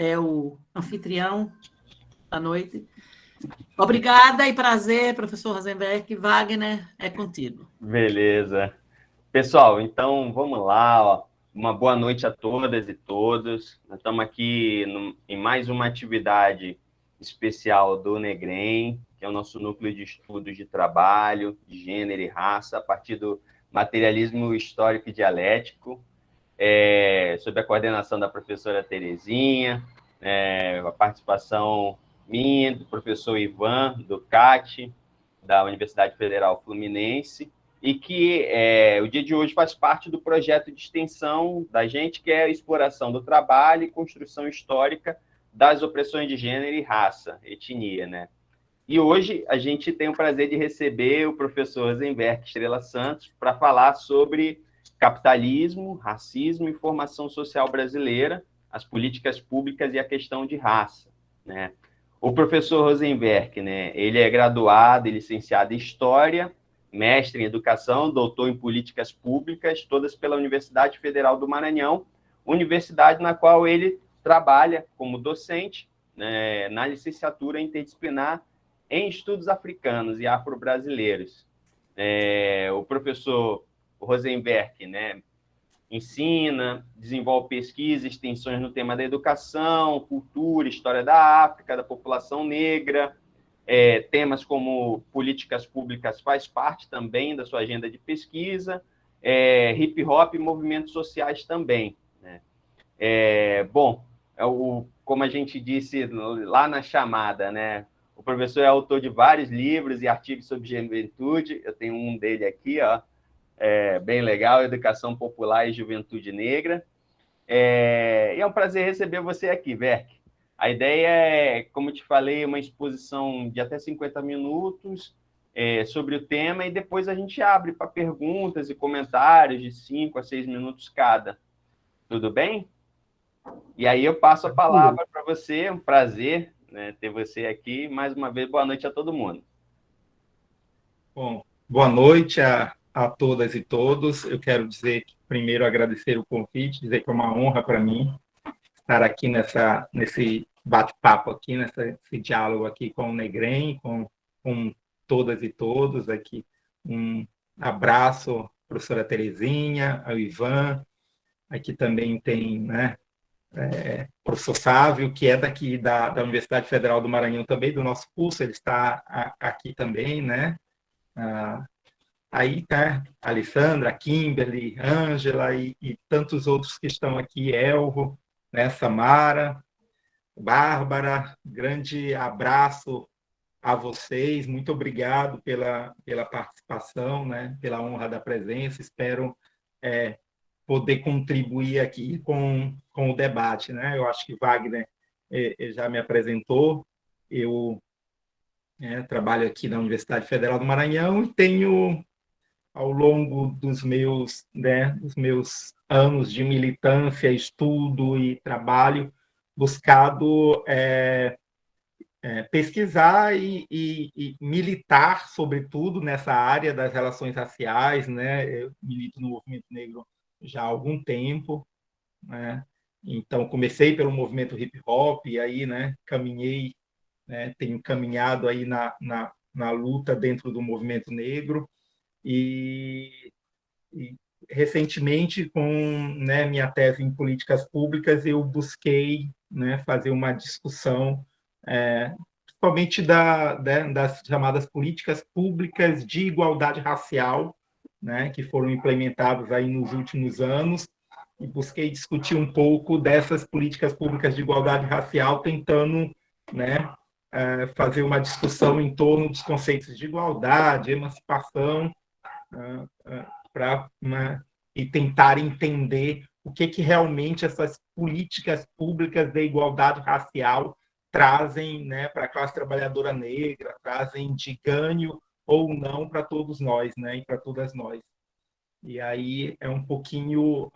é o anfitrião da noite. Obrigada e prazer, professor Rosenberg. Wagner, é contigo. Beleza. Pessoal, então vamos lá. Ó. Uma boa noite a todas e todos. Nós estamos aqui em mais uma atividade especial do Negrem, que é o nosso núcleo de estudos de trabalho, de gênero e raça, a partir do materialismo histórico e dialético, sob a coordenação da professora Terezinha, a participação minha, do professor Ivan, do CAT, da Universidade Federal Fluminense, e que o dia de hoje faz parte do projeto de extensão da gente, que é a exploração do trabalho e construção histórica das opressões de gênero e raça, etnia, né? E hoje a gente tem o prazer de receber o professor Rosenberg Estrela Santos para falar sobre capitalismo, racismo e formação social brasileira, as políticas públicas e a questão de raça, né? O professor Rosenberg, né, ele é graduado e licenciado em História, mestre em Educação, doutor em Políticas Públicas, todas pela Universidade Federal do Maranhão, universidade na qual ele trabalha como docente, né, na licenciatura interdisciplinar em Estudos Africanos e Afro-Brasileiros. O professor Rosenberg, né, ensina, desenvolve pesquisa, extensões no tema da educação, cultura, história da África, da população negra, temas como políticas públicas faz parte também da sua agenda de pesquisa, hip hop e movimentos sociais também, né? Como a gente disse lá na chamada, né? O professor é autor de vários livros e artigos sobre juventude. Eu tenho um dele aqui, ó, bem legal, Educação Popular e Juventude Negra. E é um prazer receber você aqui, Verk. A ideia é, como te falei, uma exposição de até 50 minutos sobre o tema, e depois a gente abre para perguntas e comentários de 5 a 6 minutos cada. Tudo bem? E aí eu passo a palavra para você, é um prazer, né, ter você aqui. Mais uma vez, boa noite a todo mundo. Bom, boa noite a todas e todos. Eu quero dizer, primeiro, agradecer o convite, dizer que é uma honra para mim estar aqui nesse bate-papo aqui, nesse diálogo aqui com o Negrem, com todas e todos aqui. Um abraço, professora Terezinha, ao Ivan. Aqui também tem, né, professor Sávio, que é daqui da Universidade Federal do Maranhão também, do nosso curso, ele está aqui também, né? Aí tá a Alessandra, a Kimberly, Ângela e tantos outros que estão aqui, Elvo, né, Samara, Bárbara, grande abraço a vocês, muito obrigado pela participação, né, pela honra da presença, espero poder contribuir aqui com o debate, né? Eu acho que Wagner já me apresentou, eu trabalho aqui na Universidade Federal do Maranhão e tenho, ao longo dos meus anos de militância, estudo e trabalho, buscado pesquisar e militar, sobretudo, nessa área das relações raciais, né? Eu milito no movimento negro já há algum tempo, né? Então, comecei pelo movimento hip hop, e aí, né, caminhei, né, tenho caminhado aí na luta dentro do movimento negro, e recentemente, com, né, minha tese em políticas públicas, eu busquei, né, fazer uma discussão, principalmente das chamadas políticas públicas de igualdade racial, né, que foram implementadas aí nos últimos anos, e busquei discutir um pouco dessas políticas públicas de igualdade racial, tentando, né, fazer uma discussão em torno dos conceitos de igualdade, emancipação, e tentar entender o que realmente essas políticas públicas de igualdade racial trazem, né, para a classe trabalhadora negra, trazem de ganho ou não para todos nós, né, e para todas nós. E aí é um pouquinho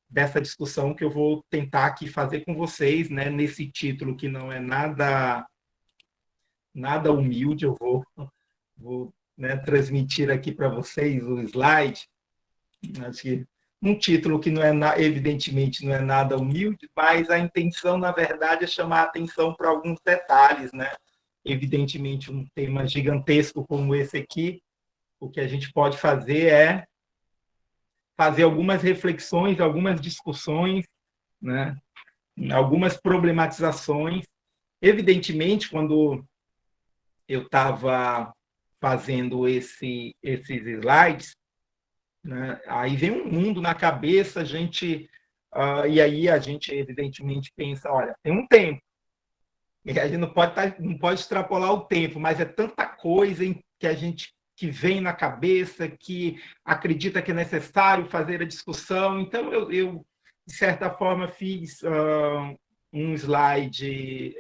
dessa discussão que eu vou tentar aqui fazer com vocês, né, nesse título que não é nada humilde. Eu vou, né, transmitir aqui para vocês o slide. Acho que um título que não é evidentemente não é nada humilde, mas a intenção, na verdade, é chamar a atenção para alguns detalhes, né? Evidentemente, um tema gigantesco como esse aqui, o que a gente pode fazer é fazer algumas reflexões, algumas discussões, né? Algumas problematizações. Evidentemente, quando eu estava fazendo esses slides, né? Aí vem um mundo na cabeça, e aí a gente evidentemente pensa, olha, tem um tempo, e a gente não pode extrapolar o tempo, mas é tanta coisa que a gente que vem na cabeça, que acredita que é necessário fazer a discussão. Então eu de certa forma fiz um slide,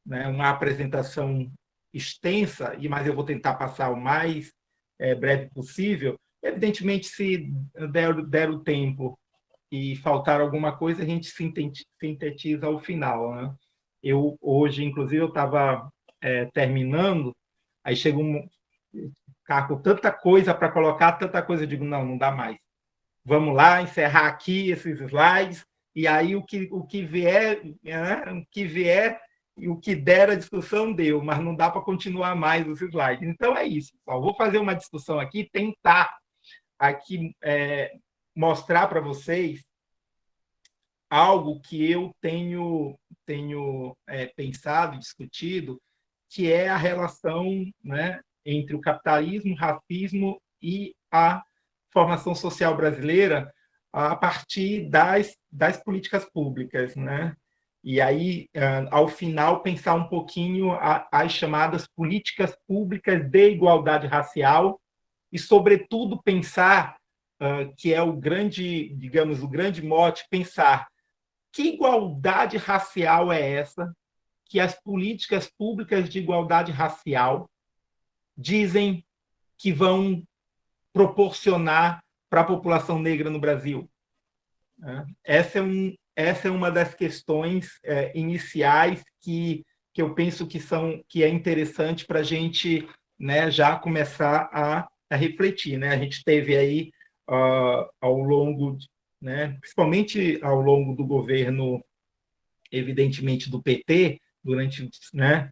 né, uma apresentação extensa, mas eu vou tentar passar o mais breve possível. Evidentemente, se der o tempo e faltar alguma coisa, a gente sintetiza ao final, né? Eu hoje, inclusive, eu estava terminando, aí chega ficar com tanta coisa para colocar, tanta coisa, eu digo, não dá mais. Vamos lá, encerrar aqui esses slides, e aí o que vier, né, o que vier e o que der a discussão deu, mas não dá para continuar mais os slides. Então é isso, pessoal. Vou fazer uma discussão aqui, tentar aqui mostrar para vocês algo que eu tenho pensado, discutido, que é a relação, né, entre o capitalismo, o racismo e a formação social brasileira a partir das políticas públicas, né? E aí, ao final, pensar um pouquinho as chamadas políticas públicas de igualdade racial e, sobretudo, pensar que é o grande, digamos, o grande mote, pensar que igualdade racial é essa que as políticas públicas de igualdade racial dizem que vão proporcionar para a população negra no Brasil. Essa é uma das questões iniciais que eu penso que é interessante para a gente, né, já começar a refletir, né? A gente teve aí ao longo, né, principalmente ao longo do governo, evidentemente do PT, durante, né,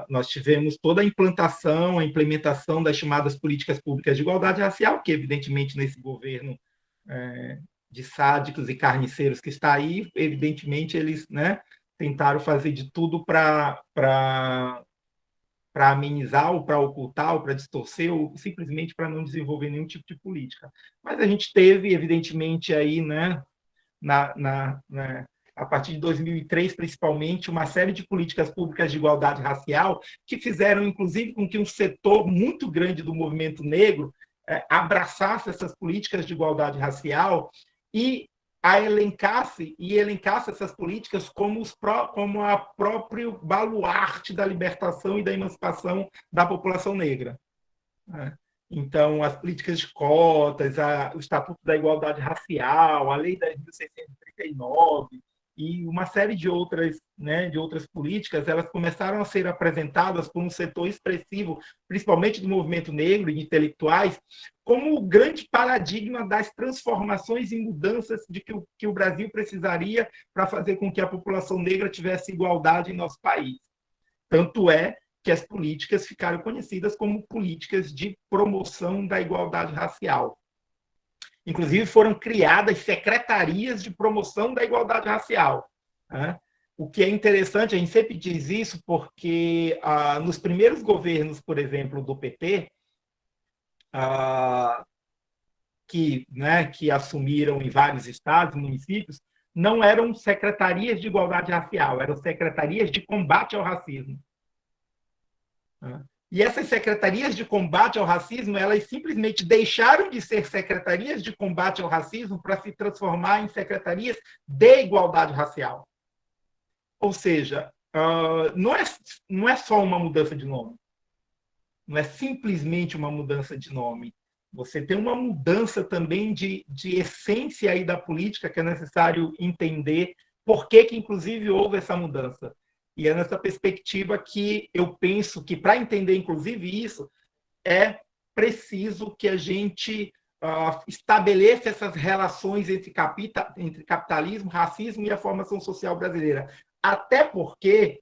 nós tivemos toda a implementação das chamadas políticas públicas de igualdade racial, que evidentemente nesse governo de sádicos e carniceiros que está aí, evidentemente eles, né, tentaram fazer de tudo para amenizar, ou para ocultar, ou para distorcer, ou simplesmente para não desenvolver nenhum tipo de política. Mas a gente teve, evidentemente, aí, né, a partir de 2003, principalmente, uma série de políticas públicas de igualdade racial que fizeram, inclusive, com que um setor muito grande do movimento negro abraçasse essas políticas de igualdade racial e elencasse essas políticas como a próprio baluarte da libertação e da emancipação da população negra. Então, as políticas de cotas, o Estatuto da Igualdade Racial, a Lei 10.639 e uma série de outras, né, de outras políticas, elas começaram a ser apresentadas por um setor expressivo, principalmente do movimento negro e de intelectuais, como o grande paradigma das transformações e mudanças que o Brasil precisaria para fazer com que a população negra tivesse igualdade em nosso país. Tanto é que as políticas ficaram conhecidas como políticas de promoção da igualdade racial. Inclusive, foram criadas secretarias de promoção da igualdade racial. O que é interessante, a gente sempre diz isso, porque nos primeiros governos, por exemplo, do PT, que assumiram em vários estados, municípios, não eram secretarias de igualdade racial, eram secretarias de combate ao racismo. E essas secretarias de combate ao racismo, elas simplesmente deixaram de ser secretarias de combate ao racismo para se transformar em secretarias de igualdade racial. Ou seja, não é só uma mudança de nome. Não é simplesmente uma mudança de nome. Você tem uma mudança também de essência aí da política que é necessário entender por que inclusive, houve essa mudança. E é nessa perspectiva que eu penso que, para entender, inclusive, isso, é preciso que a gente estabeleça essas relações entre capitalismo, racismo e a formação social brasileira. Até porque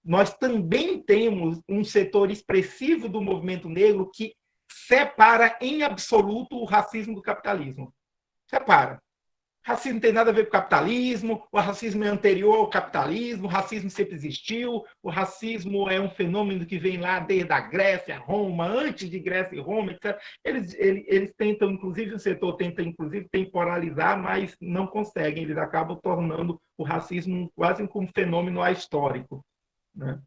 nós também temos um setor expressivo do movimento negro que separa em absoluto o racismo do capitalismo. Separa. Racismo não tem nada a ver com capitalismo, o racismo é anterior ao capitalismo, o racismo sempre existiu, o racismo é um fenômeno que vem lá desde a Grécia, Roma, antes de Grécia e Roma, etc. Eles tentam, inclusive, o setor tenta, inclusive, temporalizar, mas não conseguem, eles acabam tornando o racismo quase como um fenômeno ahistórico, né?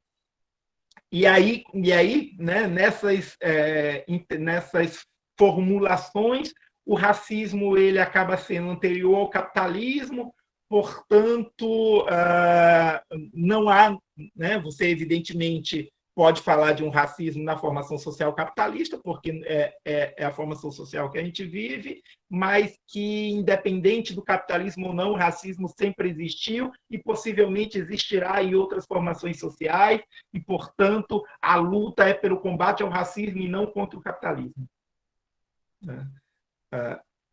E aí né, nessas formulações, o racismo ele acaba sendo anterior ao capitalismo, portanto, não há, né, você evidentemente pode falar de um racismo na formação social capitalista, porque é a formação social que a gente vive, mas que, independente do capitalismo ou não, o racismo sempre existiu e possivelmente existirá em outras formações sociais, e, portanto, a luta é pelo combate ao racismo e não contra o capitalismo.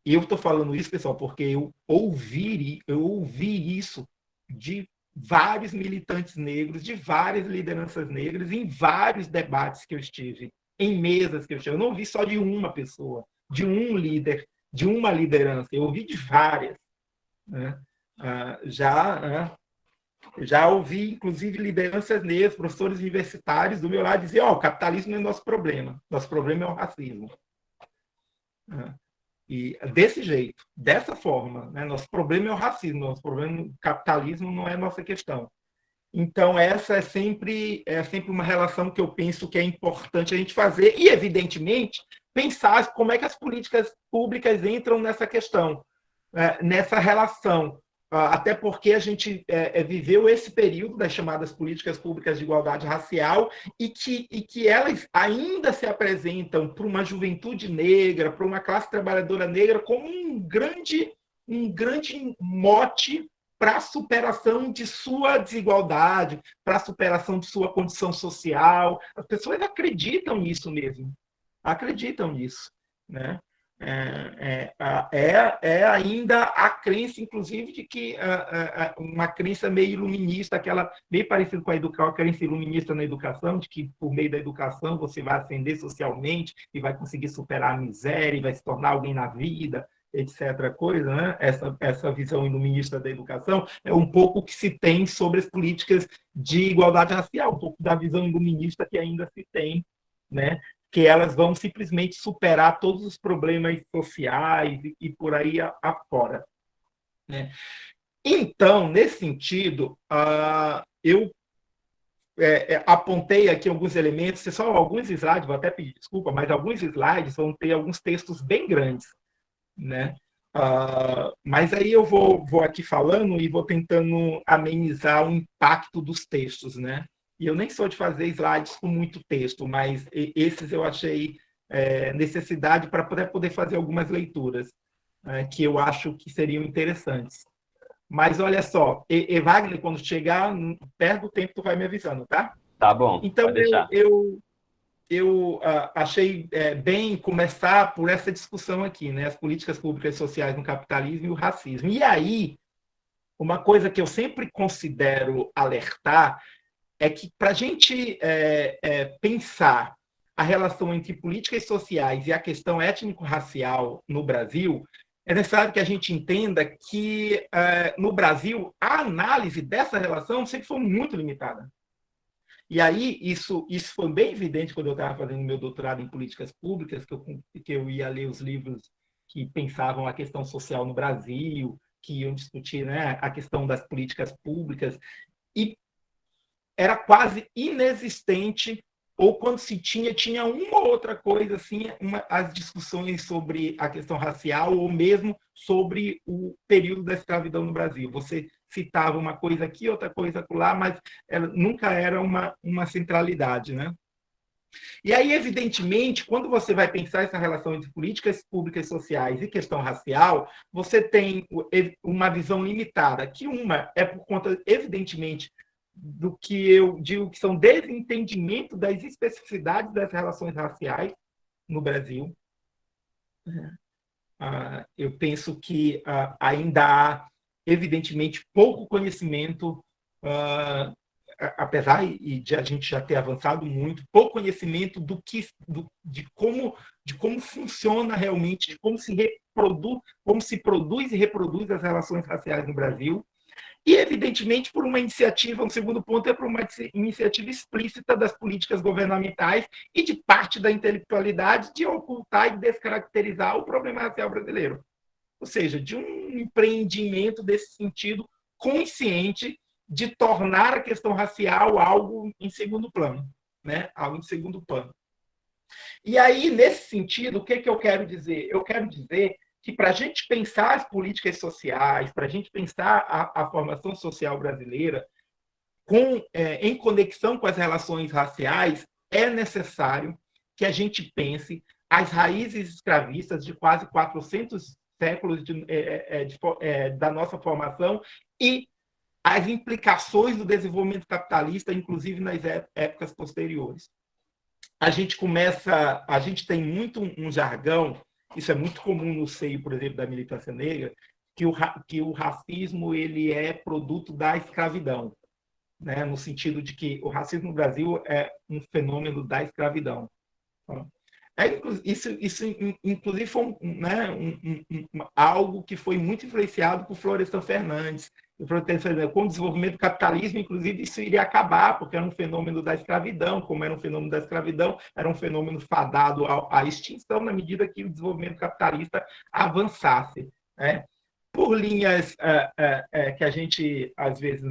E eu estou falando isso, pessoal, porque eu ouvi isso de vários militantes negros, de várias lideranças negras, em vários debates que eu estive, em mesas que eu estive. Eu não ouvi só de uma pessoa, de um líder, de uma liderança. Eu ouvi de várias, né? Já ouvi, inclusive, lideranças negras, professores universitários do meu lado dizer: o capitalismo não é nosso problema é o racismo. E desse jeito, dessa forma, né? Nosso problema é o racismo, nosso problema o capitalismo não é nossa questão. Então, essa é sempre uma relação que eu penso que é importante a gente fazer e, evidentemente, pensar como é que as políticas públicas entram nessa questão, nessa relação. Até porque a gente viveu esse período das chamadas políticas públicas de igualdade racial e que elas ainda se apresentam para uma juventude negra, para uma classe trabalhadora negra, como um grande mote para a superação de sua desigualdade, para a superação de sua condição social. As pessoas acreditam nisso mesmo, acreditam nisso, né? Ainda a crença, inclusive, de que uma crença meio iluminista, aquela meio parecida com a crença iluminista na educação, de que por meio da educação você vai ascender socialmente e vai conseguir superar a miséria e vai se tornar alguém na vida, etc. Coisa, né? Essa visão iluminista da educação é um pouco o que se tem sobre as políticas de igualdade racial, um pouco da visão iluminista que ainda se tem, né? Que elas vão simplesmente superar todos os problemas sociais e por aí afora, né? Então, nesse sentido, eu apontei aqui alguns elementos, só alguns slides, vou até pedir desculpa, mas alguns slides vão ter alguns textos bem grandes, né? Mas aí eu vou aqui falando e vou tentando amenizar o impacto dos textos, né? E eu nem sou de fazer slides com muito texto, mas esses eu achei necessidade para poder fazer algumas leituras que eu acho que seriam interessantes. Mas olha só, Wagner, quando chegar perto do tempo, tu vai me avisando, tá? Tá bom, então, pode deixar. Eu achei bem começar por essa discussão aqui, né? As políticas públicas e sociais no capitalismo e o racismo. E aí, uma coisa que eu sempre considero alertar é que, para a gente pensar a relação entre políticas sociais e a questão étnico-racial no Brasil, é necessário que a gente entenda que, no Brasil, a análise dessa relação sempre foi muito limitada. E aí, isso foi bem evidente quando eu estava fazendo meu doutorado em políticas públicas, que eu ia ler os livros que pensavam a questão social no Brasil, que iam discutir, né, a questão das políticas públicas, e era quase inexistente, ou quando se tinha uma ou outra coisa, assim, as discussões sobre a questão racial, ou mesmo sobre o período da escravidão no Brasil. Você citava uma coisa aqui, outra coisa lá, mas ela nunca era uma centralidade, né? E aí, evidentemente, quando você vai pensar essa relação entre políticas públicas e sociais e questão racial, você tem uma visão limitada, que uma é por conta, evidentemente, do que eu digo que são desentendimento das especificidades das relações raciais no Brasil. eu penso que ainda há, evidentemente, pouco conhecimento, apesar de a gente já ter avançado muito, pouco conhecimento de como funciona realmente, de como se produz e reproduz as relações raciais no Brasil. E, evidentemente, por uma iniciativa, um segundo ponto é por uma iniciativa explícita das políticas governamentais e de parte da intelectualidade de ocultar e descaracterizar o problema racial brasileiro. Ou seja, de um empreendimento desse sentido consciente de tornar a questão racial algo em segundo plano, né? Algo em segundo plano. E aí, nesse sentido, o que eu quero dizer? Eu quero dizer que para a gente pensar as políticas sociais, para a gente pensar a formação social brasileira em conexão com as relações raciais, é necessário que a gente pense as raízes escravistas de quase 400 séculos da nossa formação e as implicações do desenvolvimento capitalista, inclusive nas épocas posteriores. A gente tem muito um jargão, isso é muito comum no seio, por exemplo, da militância negra, que o racismo ele é produto da escravidão, né? No sentido de que o racismo no Brasil é um fenômeno da escravidão. Isso inclusive, foi algo que foi muito influenciado por Florestan Fernandes. Com o desenvolvimento do capitalismo, inclusive, isso iria acabar, porque era um fenômeno da escravidão. Como era um fenômeno da escravidão, era um fenômeno fadado à extinção na medida que o desenvolvimento capitalista avançasse, né? Por linhas que a gente, às vezes,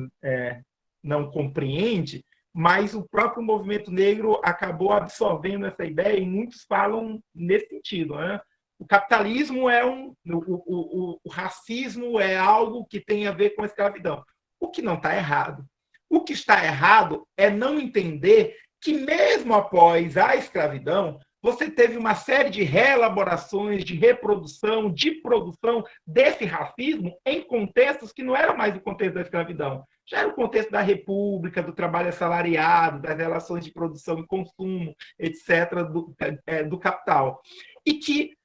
não compreende, mas o próprio movimento negro acabou absorvendo essa ideia e muitos falam nesse sentido, né? O capitalismo o racismo é algo que tem a ver com a escravidão, o que não está errado. O que está errado é não entender que mesmo após a escravidão, você teve uma série de reelaborações, de reprodução, de produção desse racismo em contextos que não eram mais o contexto da escravidão. Já era o contexto da república, do trabalho assalariado, das relações de produção e consumo, etc., do capital. E que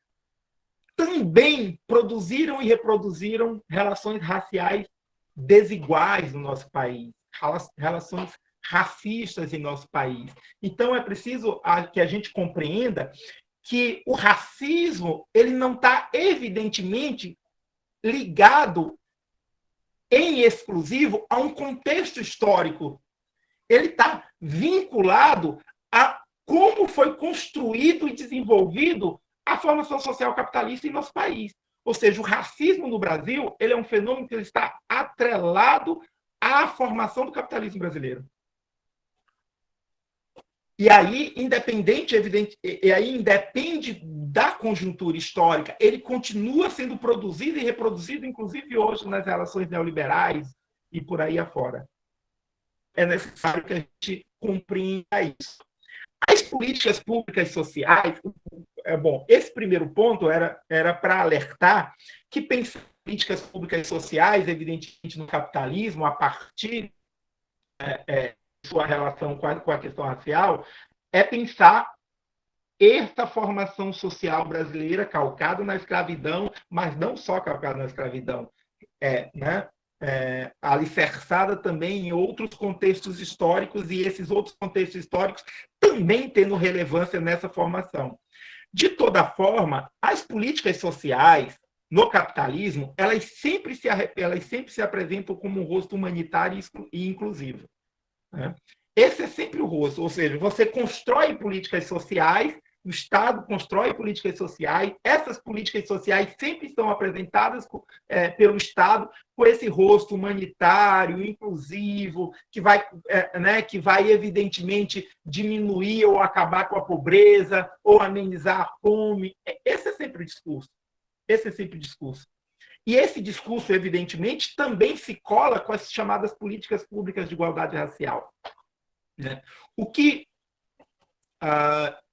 também produziram e reproduziram relações raciais desiguais no nosso país, relações racistas em nosso país. Então, é preciso que a gente compreenda que o racismo ele não está evidentemente ligado em exclusivo a um contexto histórico. Ele está vinculado a como foi construído e desenvolvido a formação social capitalista em nosso país. Ou seja, o racismo no Brasil ele é um fenômeno que está atrelado à formação do capitalismo brasileiro. E aí, independe da conjuntura histórica, ele continua sendo produzido e reproduzido, inclusive hoje, nas relações neoliberais e por aí afora. É necessário que a gente compreenda isso. As políticas públicas sociais, esse primeiro ponto era para alertar que pensar em políticas públicas sociais, evidentemente, no capitalismo, a partir de sua relação com a questão racial, é pensar essa formação social brasileira calcada na escravidão, mas não só calcada na escravidão, alicerçada também em outros contextos históricos, e esses outros contextos históricos também tendo relevância nessa formação. De toda forma, as políticas sociais no capitalismo, elas sempre se apresentam como um rosto humanitário e inclusivo, né? Esse é sempre o rosto, ou seja, você constrói políticas sociais, o Estado constrói políticas sociais, essas políticas sociais sempre são apresentadas pelo Estado com esse rosto humanitário, inclusivo, que vai evidentemente diminuir ou acabar com a pobreza, ou amenizar a fome. Esse é sempre o discurso. E esse discurso, evidentemente, também se cola com as chamadas políticas públicas de igualdade racial, né? O que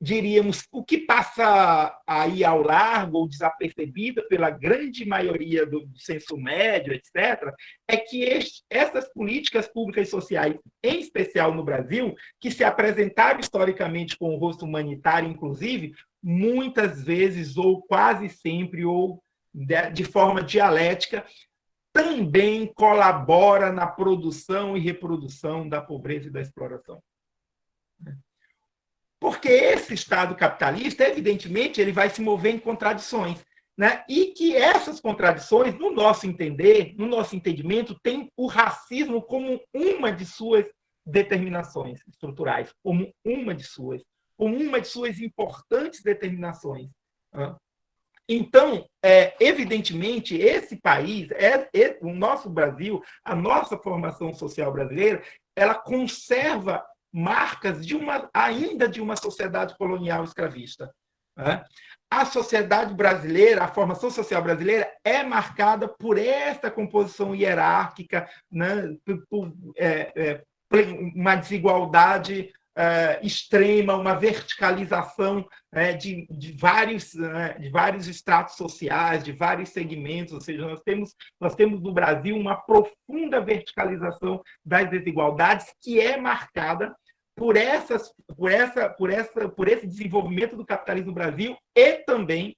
diríamos, o que passa aí ao largo ou desapercebido pela grande maioria do senso médio, etc., é que essas políticas públicas e sociais, em especial no Brasil, que se apresentaram historicamente com o rosto humanitário, inclusive, muitas vezes, ou quase sempre, ou de forma dialética, também colabora na produção e reprodução da pobreza e da exploração. Porque esse Estado capitalista, evidentemente, ele vai se mover em contradições, né? E que essas contradições, no nosso entender, no nosso entendimento, tem o racismo como uma de suas determinações estruturais, como uma de suas importantes determinações. Então, evidentemente, esse país, o nosso Brasil, a nossa formação social brasileira, ela conserva marcas ainda de uma sociedade colonial escravista. Né? A sociedade brasileira, a formação social brasileira é marcada por essa composição hierárquica, né? Por uma desigualdade extrema, uma verticalização de vários estratos sociais, de vários segmentos, ou seja, nós temos no Brasil uma profunda verticalização das desigualdades que é marcada por esse desenvolvimento do capitalismo no Brasil e também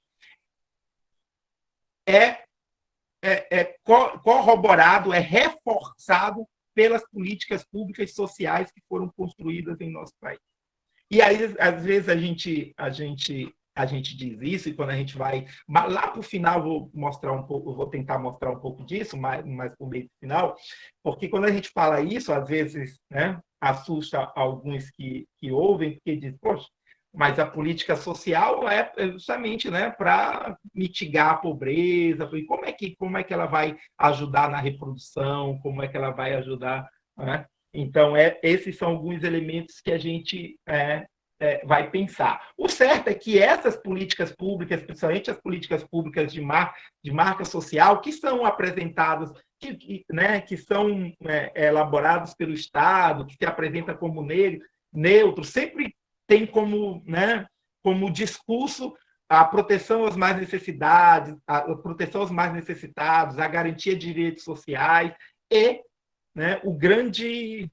corroborado, reforçado pelas políticas públicas e sociais que foram construídas em nosso país. E aí, às vezes, a gente diz isso, e quando a gente vai lá para o final, vou tentar mostrar um pouco disso, mais para o meio do final, porque quando a gente fala isso, às vezes, né, assusta alguns que ouvem, porque dizem, poxa, mas a política social é justamente, né, para mitigar a pobreza. E como é que ela vai ajudar na reprodução? Como é que ela vai ajudar? Né? Então, esses são alguns elementos que a gente vai pensar. O certo é que essas políticas públicas, principalmente as políticas públicas de marca social, que são apresentadas, que são elaboradas pelo Estado, que se apresenta como neutro, sempre tem como discurso a proteção aos mais necessitados, a garantia de direitos sociais e, né, o grande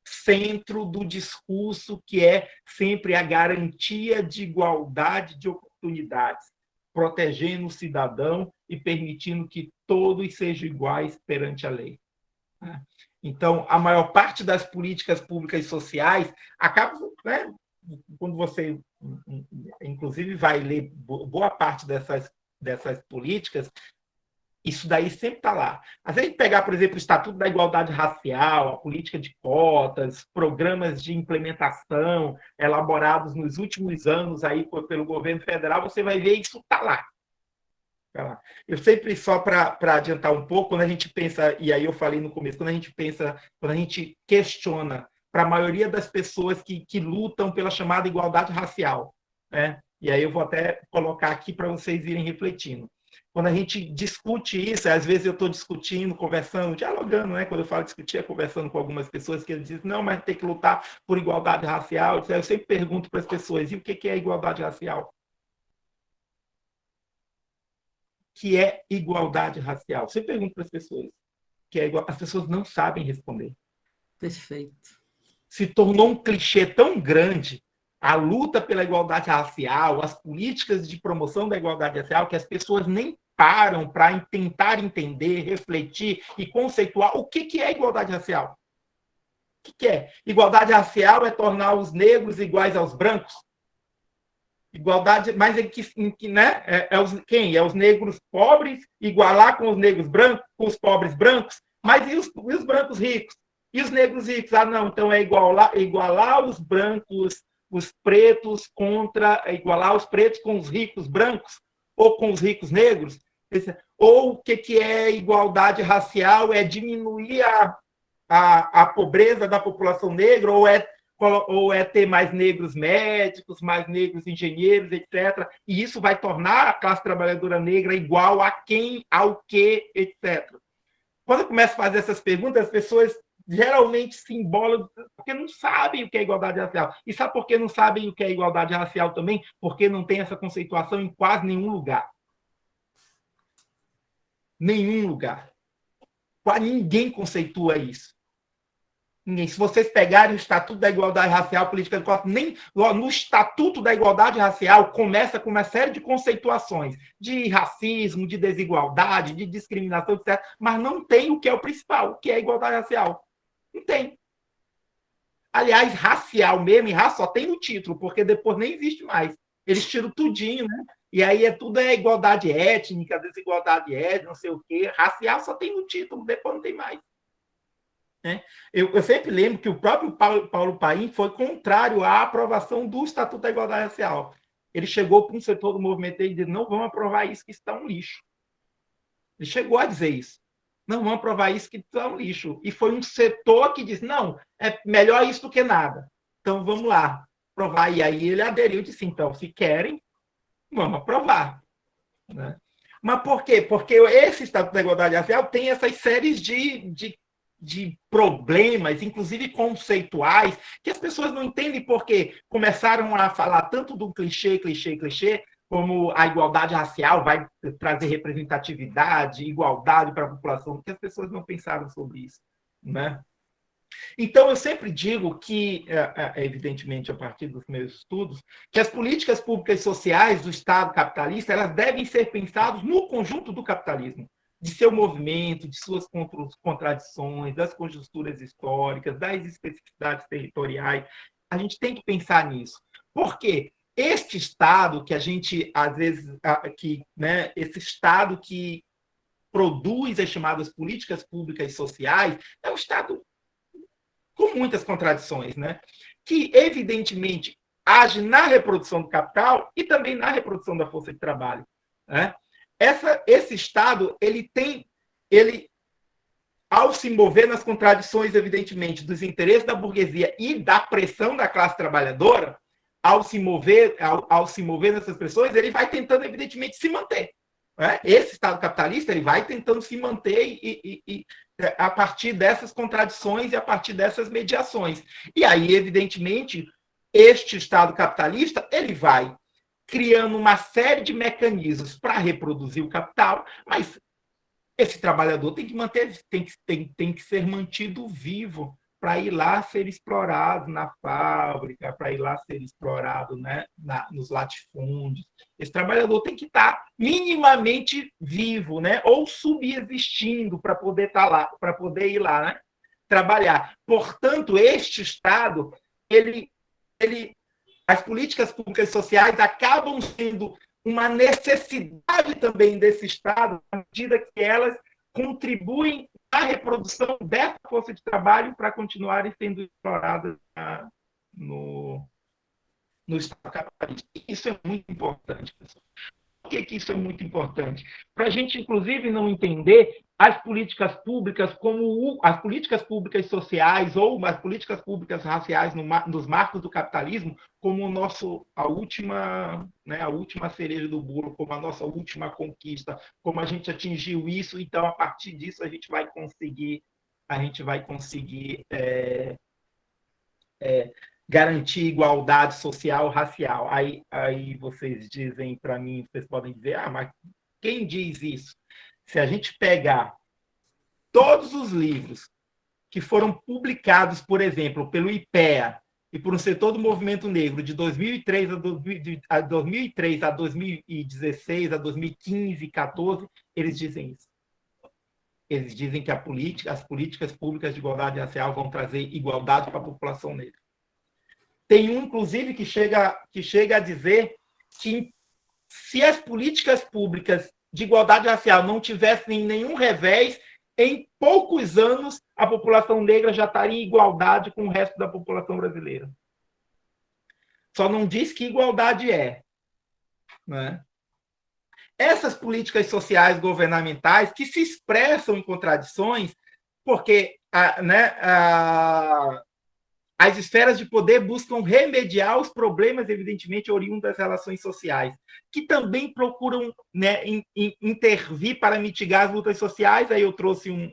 centro do discurso, que é sempre a garantia de igualdade de oportunidades, protegendo o cidadão e permitindo que todos sejam iguais perante a lei. Então, a maior parte das políticas públicas e sociais acaba, né, quando você, inclusive, vai ler boa parte dessas políticas, isso daí sempre está lá. Às vezes, pegar, por exemplo, o Estatuto da Igualdade Racial, a política de cotas, programas de implementação elaborados nos últimos anos aí pelo governo federal, você vai ver isso está lá. Eu sempre, só para adiantar um pouco, quando a gente pensa, e aí eu falei no começo, quando a gente questiona para a maioria das pessoas que lutam pela chamada igualdade racial, né? E aí eu vou até colocar aqui para vocês irem refletindo. Quando a gente discute isso, às vezes eu estou discutindo, conversando, dialogando, né? Quando eu falo discutir, é conversando com algumas pessoas que dizem, não, mas tem que lutar por igualdade racial. Eu sempre pergunto para as pessoas, e o que é igualdade racial? O que é igualdade racial? Eu sempre pergunto para as pessoas. As pessoas não sabem responder. Perfeito. Se tornou um clichê tão grande a luta pela igualdade racial, as políticas de promoção da igualdade racial, que as pessoas nem param para tentar entender, refletir e conceituar o que é igualdade racial. O que é? Igualdade racial é tornar os negros iguais aos brancos? Igualdade, mas né? Quem? É os negros pobres igualar com os negros brancos, com os pobres brancos? Mas e os brancos ricos? E os negros ricos? Ah, não, então é igualar os brancos, os pretos igualar os pretos com os ricos brancos ou com os ricos negros? Ou o que é igualdade racial? É diminuir a pobreza da população negra ou é ter mais negros médicos, mais negros engenheiros, etc. E isso vai tornar a classe trabalhadora negra igual a quem, ao que, etc. Quando eu começo a fazer essas perguntas, as pessoas geralmente se embolam porque não sabem o que é igualdade racial. E sabe por que não sabem o que é igualdade racial também? Porque não tem essa conceituação em quase nenhum lugar. Nenhum lugar. Quase ninguém conceitua isso. Ninguém. Se vocês pegarem o Estatuto da Igualdade Racial, política de cota, nem no Estatuto da Igualdade Racial começa com uma série de conceituações de racismo, de desigualdade, de discriminação, etc. Mas não tem o que é o principal, o que é a igualdade racial. Não tem. Aliás, racial mesmo, e raça só tem no título, porque depois nem existe mais. Eles tiram tudinho, né? E aí tudo é igualdade étnica, desigualdade étnica, não sei o quê. Racial só tem no título, depois não tem mais. Eu sempre lembro que o próprio Paulo Paim foi contrário à aprovação do Estatuto da Igualdade Racial. Ele chegou para um setor do movimento e disse: não vamos aprovar isso, que isso está um lixo. Ele chegou a dizer isso. Não vamos aprovar isso, que isso é um lixo. E foi um setor que disse: não, é melhor isso do que nada. Então vamos lá, aprovar. E aí ele aderiu e disse: então, se querem, vamos aprovar. Né? Mas por quê? Porque esse Estatuto da Igualdade Racial tem essas séries de problemas, inclusive conceituais, que as pessoas não entendem porque começaram a falar tanto do clichê, como a igualdade racial vai trazer representatividade, igualdade para a população, porque as pessoas não pensaram sobre isso. Né? Então, eu sempre digo que, evidentemente, a partir dos meus estudos, que as políticas públicas e sociais do Estado capitalista elas devem ser pensadas no conjunto do capitalismo, de seu movimento, de suas contradições, das conjunturas históricas, das especificidades territoriais. A gente tem que pensar nisso. Por quê? Este Estado que a gente, às vezes, esse Estado que produz as chamadas políticas públicas e sociais, é um Estado com muitas contradições, né? Que, evidentemente, age na reprodução do capital e também na reprodução da força de trabalho. Né? Esse Estado, ele, ao se mover nas contradições, evidentemente, dos interesses da burguesia e da pressão da classe trabalhadora, ao se mover nessas pressões, ele vai tentando, evidentemente, se manter. Né? Esse Estado capitalista ele vai tentando se manter a partir dessas contradições e a partir dessas mediações. E aí, evidentemente, este Estado capitalista ele vai criando uma série de mecanismos para reproduzir o capital, mas esse trabalhador tem que ser mantido vivo para ir lá ser explorado na fábrica, para ir lá ser explorado, né, nos latifúndios. Esse trabalhador tem que estar minimamente vivo, né, ou subexistindo para poder estar lá, para poder ir lá, né, trabalhar. Portanto, este Estado, as políticas públicas e sociais acabam sendo uma necessidade também desse Estado, à medida que elas contribuem à reprodução dessa força de trabalho para continuarem sendo exploradas no Estado capitalista. Isso é muito importante, pessoal. Por que isso é muito importante? Para a gente, inclusive, não entender as políticas públicas como as políticas públicas sociais ou as políticas públicas raciais nos marcos do capitalismo como a última cereja do bolo, como a nossa última conquista, como a gente atingiu isso, então a partir disso a gente vai conseguir garantir igualdade social, racial. Aí vocês dizem para mim, vocês podem dizer, mas quem diz isso? Se a gente pegar todos os livros que foram publicados, por exemplo, pelo IPEA e por um setor do movimento negro de 2003 a 2016, a 2015, 2014, eles dizem isso. Eles dizem que as políticas públicas de igualdade racial vão trazer igualdade para a população negra. Tem um, inclusive, que chega a dizer que se as políticas públicas de igualdade racial não tivessem nenhum revés, em poucos anos a população negra já estaria em igualdade com o resto da população brasileira. Só não diz que igualdade é. Né? Essas políticas sociais governamentais que se expressam em contradições, porque as esferas de poder buscam remediar os problemas, evidentemente, oriundos das relações sociais, que também procuram, né, intervir para mitigar as lutas sociais. Aí eu trouxe um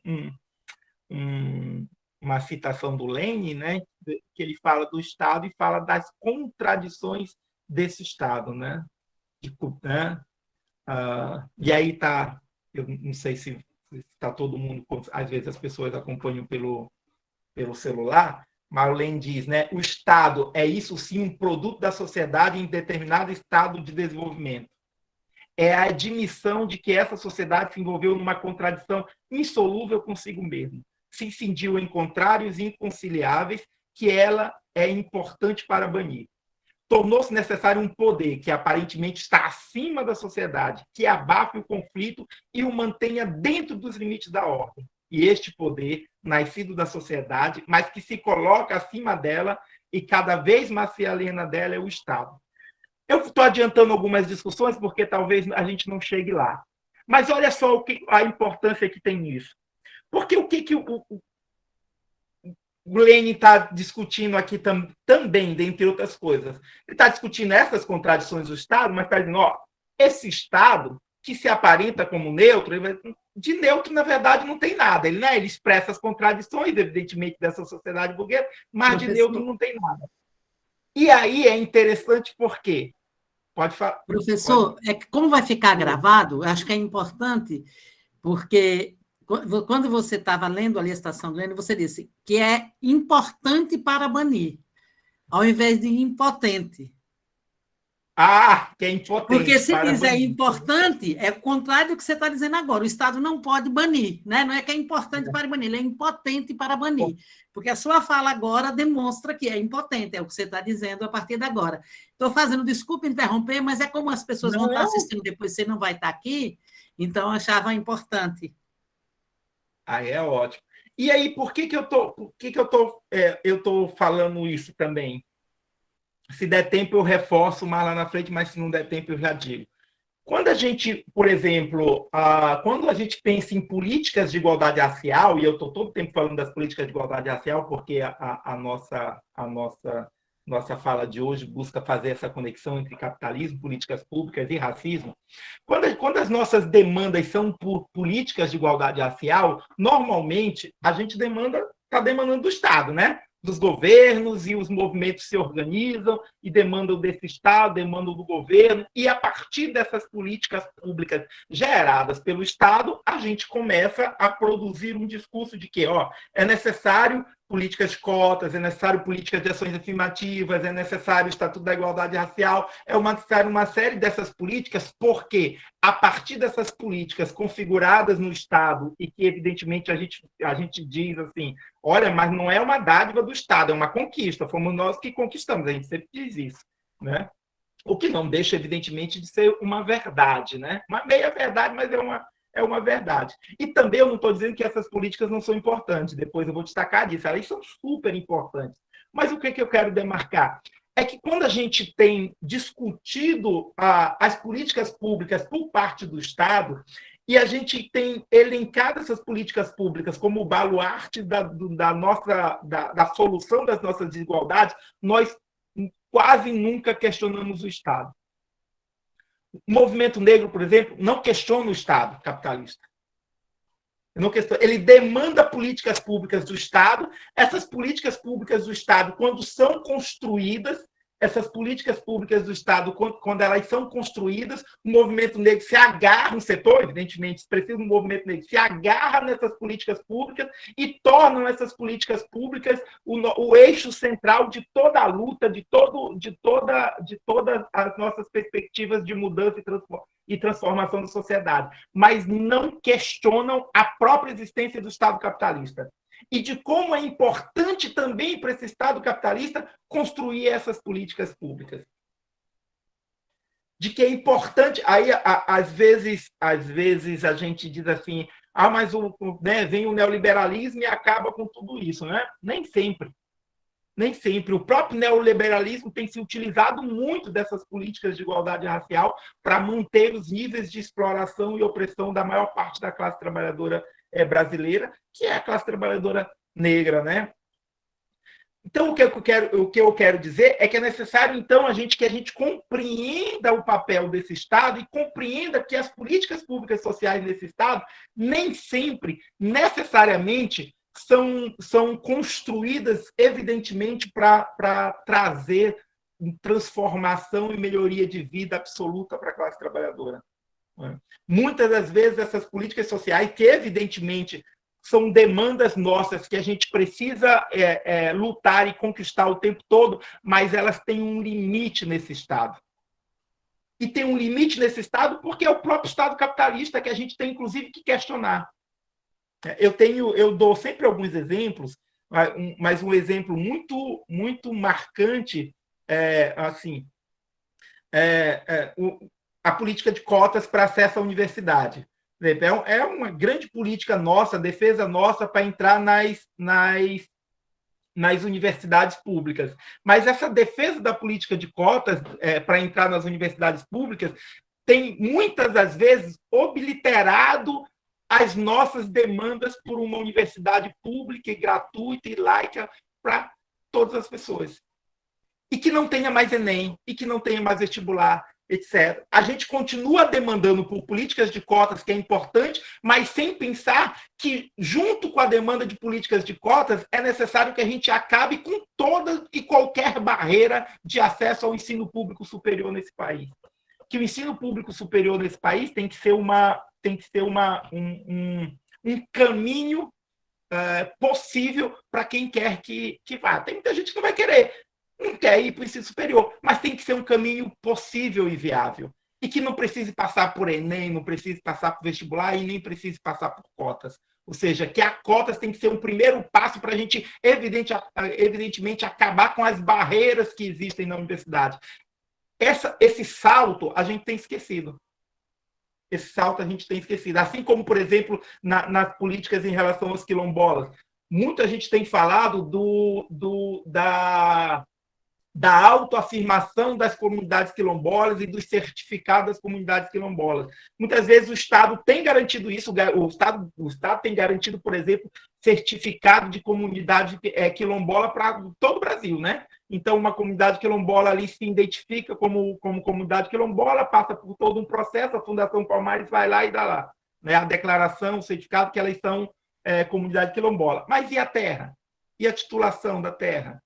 uma citação do Lenin, né, que ele fala do Estado e fala das contradições desse Estado, né? Né? E aí tá, eu não sei se está todo mundo, às vezes as pessoas acompanham pelo celular, mas o Lenin diz, né, o Estado é isso sim um produto da sociedade em determinado estado de desenvolvimento. É a admissão de que essa sociedade se envolveu numa contradição insolúvel consigo mesma, se cindiu em contrários inconciliáveis que ela é importante para banir. Tornou-se necessário um poder que aparentemente está acima da sociedade, que abafe o conflito e o mantenha dentro dos limites da ordem. E este poder, nascido da sociedade, mas que se coloca acima dela e cada vez mais se aliena dela, é o Estado. Eu estou adiantando algumas discussões porque talvez a gente não chegue lá. Mas olha só a importância que tem nisso. Porque o que o Lenin está discutindo aqui também, dentre outras coisas. Ele está discutindo essas contradições do Estado, mas está dizendo, esse Estado, que se aparenta como neutro, de neutro, na verdade, não tem nada. Ele expressa as contradições, evidentemente, dessa sociedade burguesa, mas de neutro não tem nada. E aí é interessante porque... Pode falar. Professor, é que como vai ficar gravado, acho que é importante, porque... Quando você estava lendo ali a citação do Lenin, você disse que é importante para banir, ao invés de impotente. Que é impotente. Porque se dizer importante, é o contrário do que você está dizendo agora. O Estado não pode banir, né? Não é que é importante para banir, ele é impotente para banir. Porque a sua fala agora demonstra que é impotente, é o que você está dizendo a partir de agora. Estou fazendo, desculpa interromper, mas é como as pessoas vão estar assistindo depois, você não vai estar aqui, então eu achava importante. É ótimo. E aí, por que eu tô falando isso também? Se der tempo, eu reforço mais lá na frente, mas se não der tempo, eu já digo. Quando a gente, por exemplo, quando a gente pensa em políticas de igualdade racial, e eu estou todo o tempo falando das políticas de igualdade racial, porque a nossa fala de hoje busca fazer essa conexão entre capitalismo, políticas públicas e racismo. Quando as nossas demandas são por políticas de igualdade racial, normalmente a gente está demandando do Estado, né? Dos governos, e os movimentos se organizam e demandam desse Estado, demandam do governo, e a partir dessas políticas públicas geradas pelo Estado, a gente começa a produzir um discurso de que é necessário políticas de cotas, é necessário políticas de ações afirmativas, é necessário o Estatuto da Igualdade Racial, é necessário uma série dessas políticas, porque a partir dessas políticas configuradas no Estado, e que evidentemente a gente diz assim, olha, mas não é uma dádiva do Estado, é uma conquista, fomos nós que conquistamos, a gente sempre diz isso, né? O que não deixa, evidentemente, de ser uma verdade, né? Uma meia-verdade, mas é uma verdade. E também eu não estou dizendo que essas políticas não são importantes, depois eu vou destacar disso, elas são super importantes. Mas o que eu quero demarcar? É que quando a gente tem discutido as políticas públicas por parte do Estado, e a gente tem elencado essas políticas públicas como o baluarte da solução das nossas desigualdades, nós quase nunca questionamos o Estado. O movimento negro, por exemplo, não questiona o Estado capitalista. Ele demanda políticas públicas do Estado. Essas políticas públicas do Estado, quando são construídas, essas políticas públicas do Estado, quando elas são construídas, o movimento negro se agarra, um setor, evidentemente, expressivo do movimento negro, se agarra nessas políticas públicas e tornam essas políticas públicas o eixo central de toda a luta, de todas as nossas perspectivas de mudança e transformação da sociedade, mas não questionam a própria existência do Estado capitalista. E de como é importante também para esse Estado capitalista construir essas políticas públicas. De que é importante... Aí, às vezes a gente diz assim, mas vem o neoliberalismo e acaba com tudo isso, né? Nem sempre. Nem sempre. O próprio neoliberalismo tem se utilizado muito dessas políticas de igualdade racial para manter os níveis de exploração e opressão da maior parte da classe trabalhadora brasileira, que é a classe trabalhadora negra, né? Então, o que eu quero dizer é que é necessário, então, que a gente compreenda o papel desse Estado e compreenda que as políticas públicas sociais desse Estado nem sempre, necessariamente, são construídas, evidentemente, para trazer transformação e melhoria de vida absoluta para a classe trabalhadora. Muitas das vezes, essas políticas sociais, que evidentemente são demandas nossas que a gente precisa lutar e conquistar o tempo todo, mas elas têm um limite nesse Estado. E tem um limite nesse Estado porque é o próprio Estado capitalista que a gente tem, inclusive, que questionar. Eu dou sempre alguns exemplos, mas um exemplo muito, muito marcante a política de cotas para acesso à universidade. É uma grande política nossa, defesa nossa para entrar nas universidades públicas. Mas essa defesa da política de cotas para entrar nas universidades públicas tem, muitas das vezes, obliterado as nossas demandas por uma universidade pública e gratuita e laica para todas as pessoas. E que não tenha mais Enem, e que não tenha mais vestibular, etc. A gente continua demandando por políticas de cotas, que é importante, mas sem pensar que, junto com a demanda de políticas de cotas, é necessário que a gente acabe com toda e qualquer barreira de acesso ao ensino público superior nesse país. Que o ensino público superior nesse país tem que ser um caminho possível para quem quer que vá. Tem muita gente que não vai querer, não quer ir para o ensino superior, mas tem que ser um caminho possível e viável. E que não precise passar por Enem, não precise passar por vestibular e nem precise passar por cotas. Ou seja, que a cotas tem que ser um primeiro passo para a gente, evidentemente, acabar com as barreiras que existem na universidade. Esse salto a gente tem esquecido. Esse salto a gente tem esquecido. Assim como, por exemplo, nas políticas em relação aos quilombolas. Muita gente tem falado da autoafirmação das comunidades quilombolas e dos certificados das comunidades quilombolas. Muitas vezes o Estado tem garantido isso, o Estado tem garantido, por exemplo, certificado de comunidade quilombola para todo o Brasil, né? Então, uma comunidade quilombola ali se identifica como comunidade quilombola, passa por todo um processo, a Fundação Palmares vai lá e dá lá, né? A declaração, o certificado que elas são comunidade quilombola. Mas e a terra? E a titulação da terra?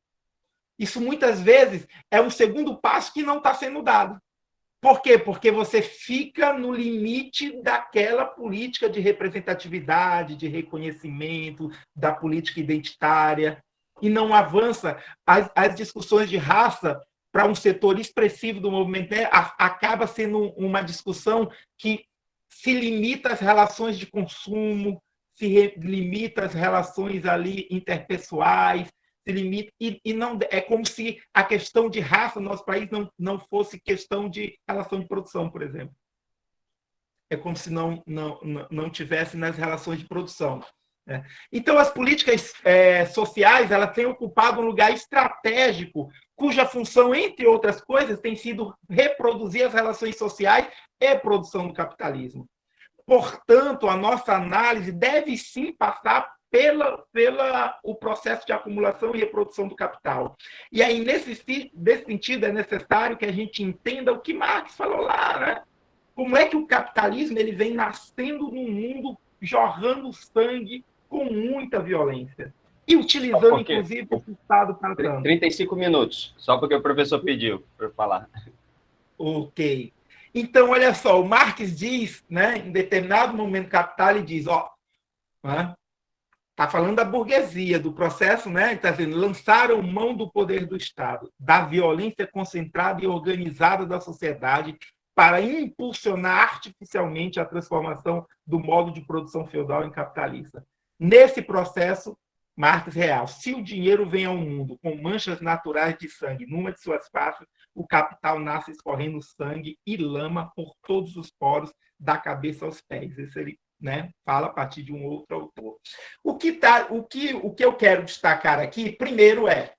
Isso, muitas vezes, é um segundo passo que não está sendo dado. Por quê? Porque você fica no limite daquela política de representatividade, de reconhecimento, da política identitária, e não avança. As discussões de raça, para um setor expressivo do movimento, acaba sendo uma discussão que se limita às relações de consumo, se limita às relações ali interpessoais, se limita, e não é como se a questão de raça no nosso país não fosse questão de relação de produção, por exemplo. É como se não tivesse nas relações de produção. Né? Então, as políticas sociais, elas têm ocupado um lugar estratégico, cuja função, entre outras coisas, tem sido reproduzir as relações sociais e produção do capitalismo. Portanto, a nossa análise deve sim passar o processo de acumulação e reprodução do capital. E aí, nesse sentido, é necessário que a gente entenda o que Marx falou lá, né? Como é que o capitalismo ele vem nascendo num mundo jorrando sangue com muita violência. E utilizando, inclusive, o Estado para tanto. 35 minutos, só porque o professor pediu para eu falar. Ok. Então, olha só, o Marx diz, né, em determinado momento do Capital, ele diz, está falando da burguesia, do processo, né? Está dizendo, lançaram mão do poder do Estado, da violência concentrada e organizada da sociedade para impulsionar artificialmente a transformação do modo de produção feudal em capitalista. Nesse processo, Marx realça, se o dinheiro vem ao mundo com manchas naturais de sangue numa de suas faces, o capital nasce escorrendo sangue e lama por todos os poros, da cabeça aos pés. Esse ele, né, fala a partir de um outro autor. O que eu quero destacar aqui, primeiro é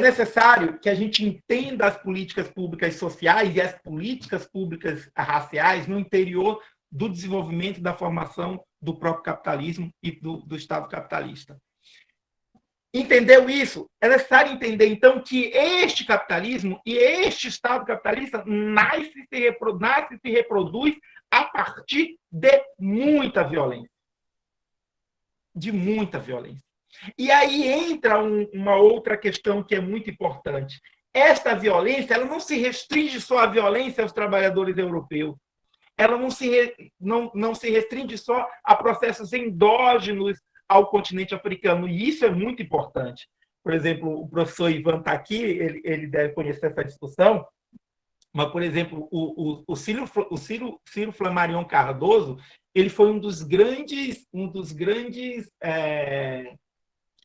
necessário que a gente entenda as políticas públicas sociais e as políticas públicas raciais no interior do desenvolvimento da formação do próprio capitalismo e do Estado capitalista. Entendeu isso? É necessário entender, então, que este capitalismo e este Estado capitalista nasce e se reproduz a partir de muita violência. de muita violência. E aí entra uma outra questão que é muito importante. Esta violência, ela não se restringe só à violência aos trabalhadores europeus. Ela não se restringe só a processos endógenos ao continente africano. E isso é muito importante. Por exemplo, o professor Ivan está aqui, ele deve conhecer essa discussão, mas, por exemplo, o Ciro Flammarion Cardoso, ele foi um dos grandes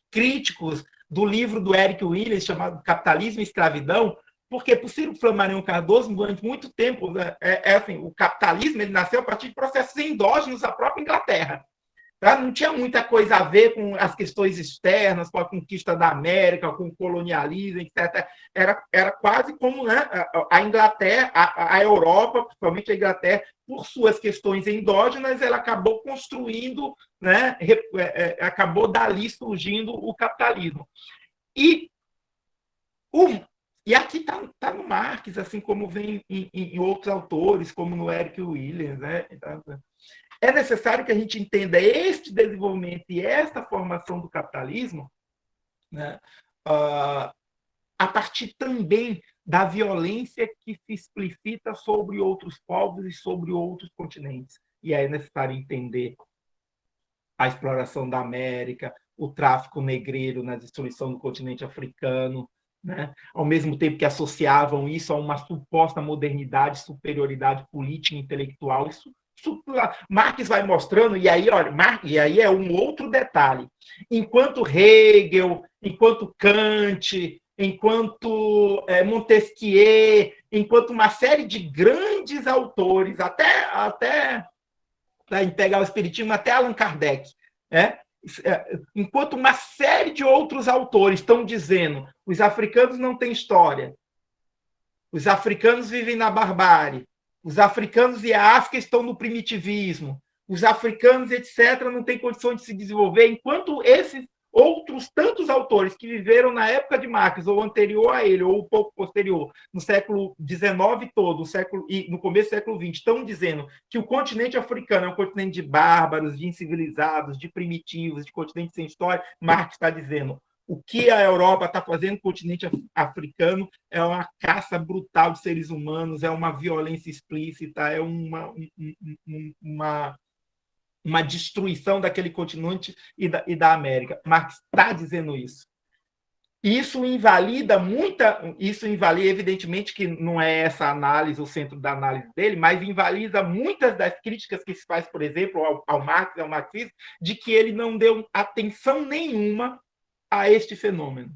críticos do livro do Eric Williams, chamado Capitalismo e Escravidão, porque, para o Ciro Flammarion Cardoso, durante muito tempo, assim, o capitalismo ele nasceu a partir de processos endógenos da própria Inglaterra. Tá? Não tinha muita coisa a ver com as questões externas, com a conquista da América, com o colonialismo, etc. Era quase como, né, a Inglaterra, a Europa, principalmente a Inglaterra, por suas questões endógenas, ela acabou construindo, né, acabou dali surgindo o capitalismo. E aqui está no Marx, assim como vem em outros autores, como no Eric Williams, né? É necessário que a gente entenda este desenvolvimento e esta formação do capitalismo, né, a partir também da violência que se explicita sobre outros povos e sobre outros continentes. E aí é necessário entender a exploração da América, o tráfico negreiro na destruição do continente africano, né? Ao mesmo tempo que associavam isso a uma suposta modernidade, superioridade política e intelectual. Isso Marx vai mostrando, e aí, olha, e aí é um outro detalhe. Enquanto Hegel, enquanto Kant, enquanto Montesquieu, enquanto uma série de grandes autores, até em pegar o Espiritismo, até Allan Kardec, né? Enquanto uma série de outros autores estão dizendo os africanos não têm história, os africanos vivem na barbárie, os africanos e a África estão no primitivismo, os africanos, etc., não têm condições de se desenvolver, enquanto esses outros tantos autores que viveram na época de Marx, ou anterior a ele, ou um pouco posterior, no século XIX todo, e no começo do século XX, estão dizendo que o continente africano é um continente de bárbaros, de incivilizados, de primitivos, de continente sem história. Marx está dizendo: o que a Europa está fazendo no continente africano é uma caça brutal de seres humanos, é uma violência explícita, é uma destruição daquele continente e da América. Marx está dizendo isso. Isso invalida, evidentemente que não é essa análise o centro da análise dele, mas invalida muitas das críticas que se faz, por exemplo, ao Marx, ao marxismo, de que ele não deu atenção nenhuma a este fenômeno.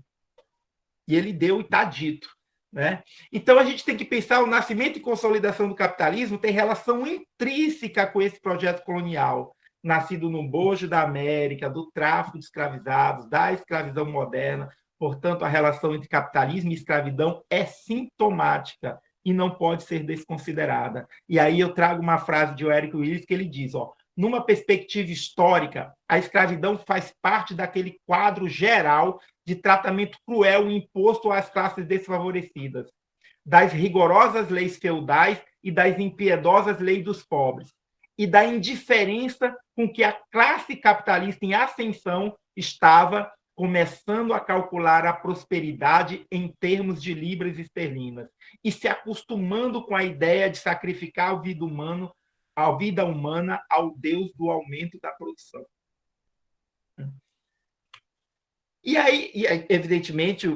E ele deu e está dito. Né? Então, a gente tem que pensar o nascimento e consolidação do capitalismo tem relação intrínseca com esse projeto colonial, nascido no bojo da América, do tráfico de escravizados, da escravidão moderna. Portanto, a relação entre capitalismo e escravidão é sintomática e não pode ser desconsiderada. E aí eu trago uma frase de Eric Williams que ele diz, numa perspectiva histórica, a escravidão faz parte daquele quadro geral de tratamento cruel imposto às classes desfavorecidas, das rigorosas leis feudais e das impiedosas leis dos pobres, e da indiferença com que a classe capitalista em ascensão estava começando a calcular a prosperidade em termos de libras esterlinas e se acostumando com a ideia de sacrificar a vida humana ao Deus do aumento da produção. E aí, evidentemente,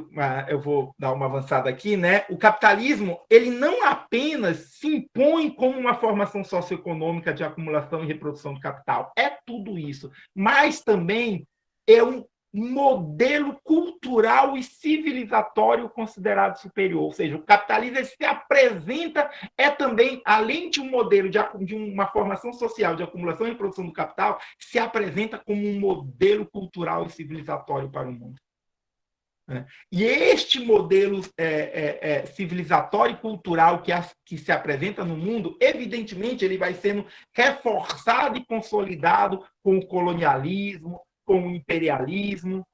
eu vou dar uma avançada aqui, né? O capitalismo, ele não apenas se impõe como uma formação socioeconômica de acumulação e reprodução do capital, é tudo isso, mas também é um modelo cultural e civilizatório considerado superior, ou seja, o capitalismo ele se apresenta, também, além de um modelo de uma formação social de acumulação e reprodução do capital, se apresenta como um modelo cultural e civilizatório para o mundo. E este modelo civilizatório e cultural que se apresenta no mundo, evidentemente, ele vai sendo reforçado e consolidado com o colonialismo, com o imperialismo.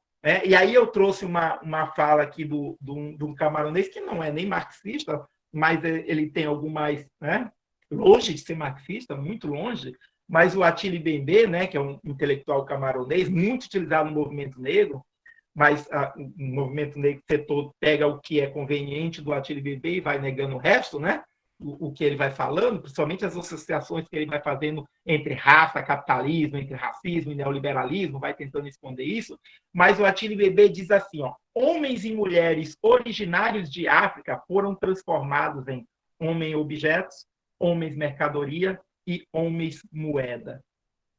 E aí eu trouxe uma fala aqui de um camaronês que não é nem marxista, mas ele tem algo mais, longe de ser marxista, muito longe, mas o Attila Mbembe, né, que é um intelectual camaronês, muito utilizado no movimento negro, mas o movimento negro setor pega o que é conveniente do Attila Mbembe e vai negando o resto, né? O que ele vai falando, principalmente as associações que ele vai fazendo entre raça, capitalismo, entre racismo e neoliberalismo, vai tentando esconder isso, mas o Attila Mbembe diz assim, ó, homens e mulheres originários de África foram transformados em homens-objetos, homens-mercadoria e homens-moeda.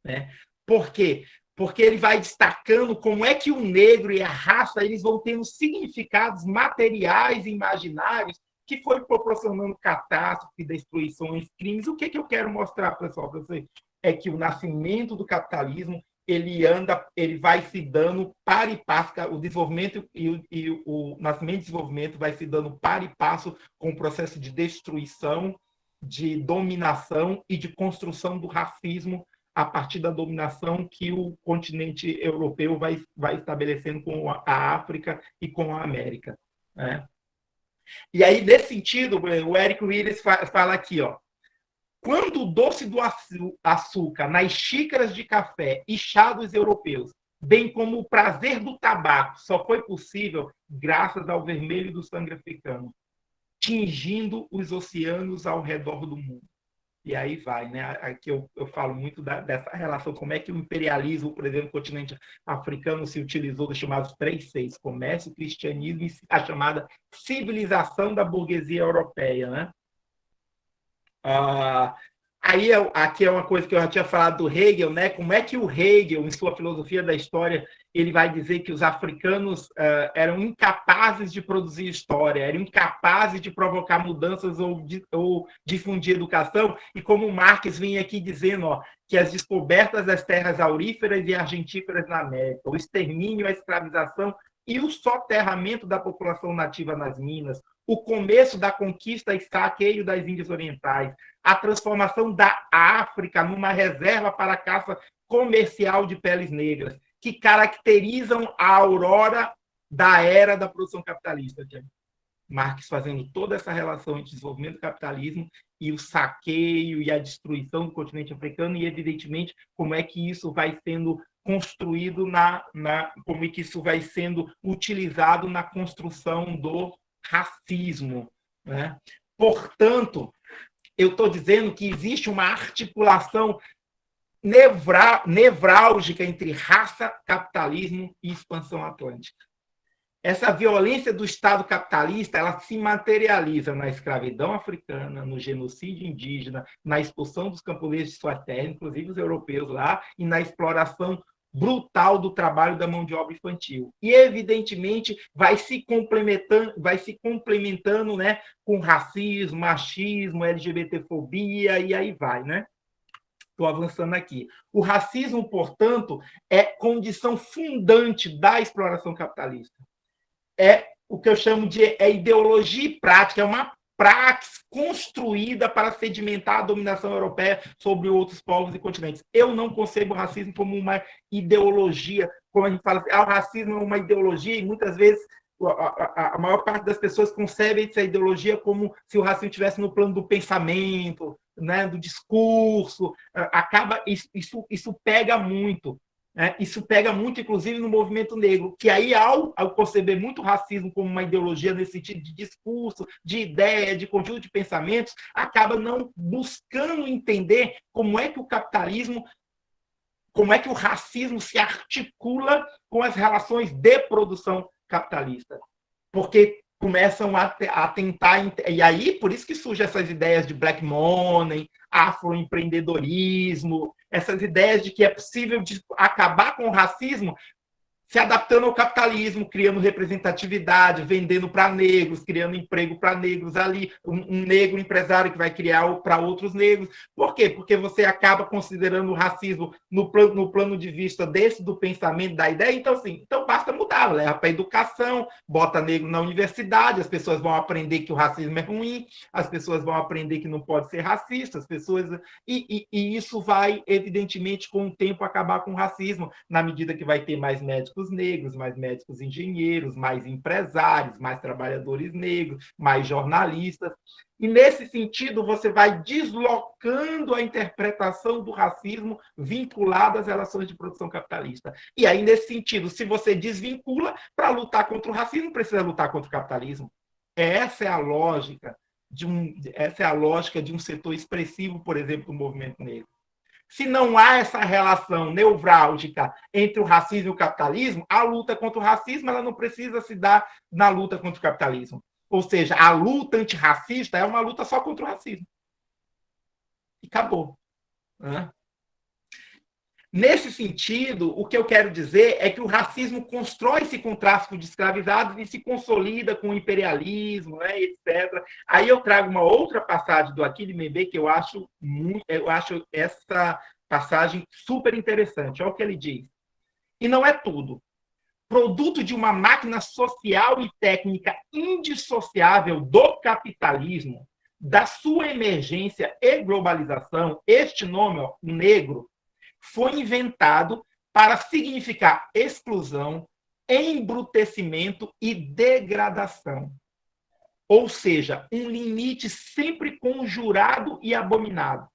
Né? Por quê? Porque ele vai destacando como é que o negro e a raça eles vão tendo significados materiais e imaginários que foi proporcionando catástrofe, destruições, crimes. O que eu quero mostrar, pessoal, para vocês? É que o nascimento do capitalismo ele vai se dando para e passo, o desenvolvimento e o nascimento e desenvolvimento vai se dando para e passo com o processo de destruição, de dominação e de construção do racismo a partir da dominação que o continente europeu vai estabelecendo com a África e com a América. Né? E aí, nesse sentido, o Eric Willis fala aqui, ó, quando o doce do açúcar nas xícaras de café e chá dos europeus, bem como o prazer do tabaco, só foi possível graças ao vermelho do sangue africano, tingindo os oceanos ao redor do mundo. E aí vai, né? Aqui eu falo muito dessa relação, como é que o imperialismo, por exemplo, no continente africano se utilizou dos chamados 3 Cs, comércio, cristianismo e a chamada civilização da burguesia europeia, né? Aí aqui é uma coisa que eu já tinha falado do Hegel, né? Como é que o Hegel, em sua filosofia da história, ele vai dizer que os africanos eram incapazes de produzir história, eram incapazes de provocar mudanças ou difundir educação, e como Marx vem aqui dizendo, ó, que as descobertas das terras auríferas e argentíferas na América, o extermínio, a escravização e o soterramento da população nativa nas minas, o começo da conquista e saqueio das Índias Orientais, a transformação da África numa reserva para a caça comercial de peles negras, que caracterizam a aurora da era da produção capitalista. Marx fazendo toda essa relação entre o desenvolvimento do capitalismo e o saqueio e a destruição do continente africano, e, evidentemente, como é que isso vai sendo construído, como é que isso vai sendo utilizado na construção do racismo. Né? Portanto, eu estou dizendo que existe uma articulação nevrálgica entre raça, capitalismo e expansão atlântica. Essa violência do Estado capitalista ela se materializa na escravidão africana, no genocídio indígena, na expulsão dos camponeses de suas terras, inclusive os europeus lá, e na exploração brutal do trabalho da mão de obra infantil. E, evidentemente, vai se complementando, né, com racismo, machismo, LGBTfobia, e aí vai, né? Estou avançando aqui. O racismo, portanto, é condição fundante da exploração capitalista. É o que eu chamo de ideologia e prática, é uma praxis construída para sedimentar a dominação europeia sobre outros povos e continentes. Eu não concebo o racismo como uma ideologia, como a gente fala, o racismo é uma ideologia, e muitas vezes a maior parte das pessoas concebe essa ideologia como se o racismo estivesse no plano do pensamento, né, do discurso. Isso pega muito. Isso pega muito, inclusive, no movimento negro, que aí, ao conceber muito racismo como uma ideologia nesse sentido de discurso, de ideia, de conjunto de pensamentos, acaba não buscando entender como é que o capitalismo, como é que o racismo se articula com as relações de produção capitalista. Porque começam a tentar... E aí, por isso que surgem essas ideias de black money, afroempreendedorismo, essas ideias de que é possível acabar com o racismo se adaptando ao capitalismo, criando representatividade, vendendo para negros, criando emprego para negros ali, um negro empresário que vai criar para outros negros. Por quê? Porque você acaba considerando o racismo no plano de vista do pensamento, da ideia. Então, assim, basta mudar, leva para a educação, bota negro na universidade, as pessoas vão aprender que o racismo é ruim, as pessoas vão aprender que não pode ser racista, e isso vai, evidentemente, com o tempo, acabar com o racismo, na medida que vai ter mais médicos médicos negros, mais médicos engenheiros, mais empresários, mais trabalhadores negros, mais jornalistas. E, nesse sentido, você vai deslocando a interpretação do racismo vinculada às relações de produção capitalista. E aí, nesse sentido, se você desvincula, para lutar contra o racismo, precisa lutar contra o capitalismo. Essa é a lógica de um setor expressivo, por exemplo, do movimento negro. Se não há essa relação nevrálgica entre o racismo e o capitalismo, a luta contra o racismo ela não precisa se dar na luta contra o capitalismo. Ou seja, a luta antirracista é uma luta só contra o racismo. E acabou. Né? Nesse sentido, o que eu quero dizer é que o racismo constrói-se com o tráfico de escravizados e se consolida com o imperialismo, né, etc. Aí eu trago uma outra passagem do Achille Mbembe que eu acho essa passagem super interessante. Olha o que ele diz. E não é tudo. Produto de uma máquina social e técnica indissociável do capitalismo, da sua emergência e globalização, este nome, ó, negro, foi inventado para significar exclusão, embrutecimento e degradação. Ou seja, um limite sempre conjurado e abominado.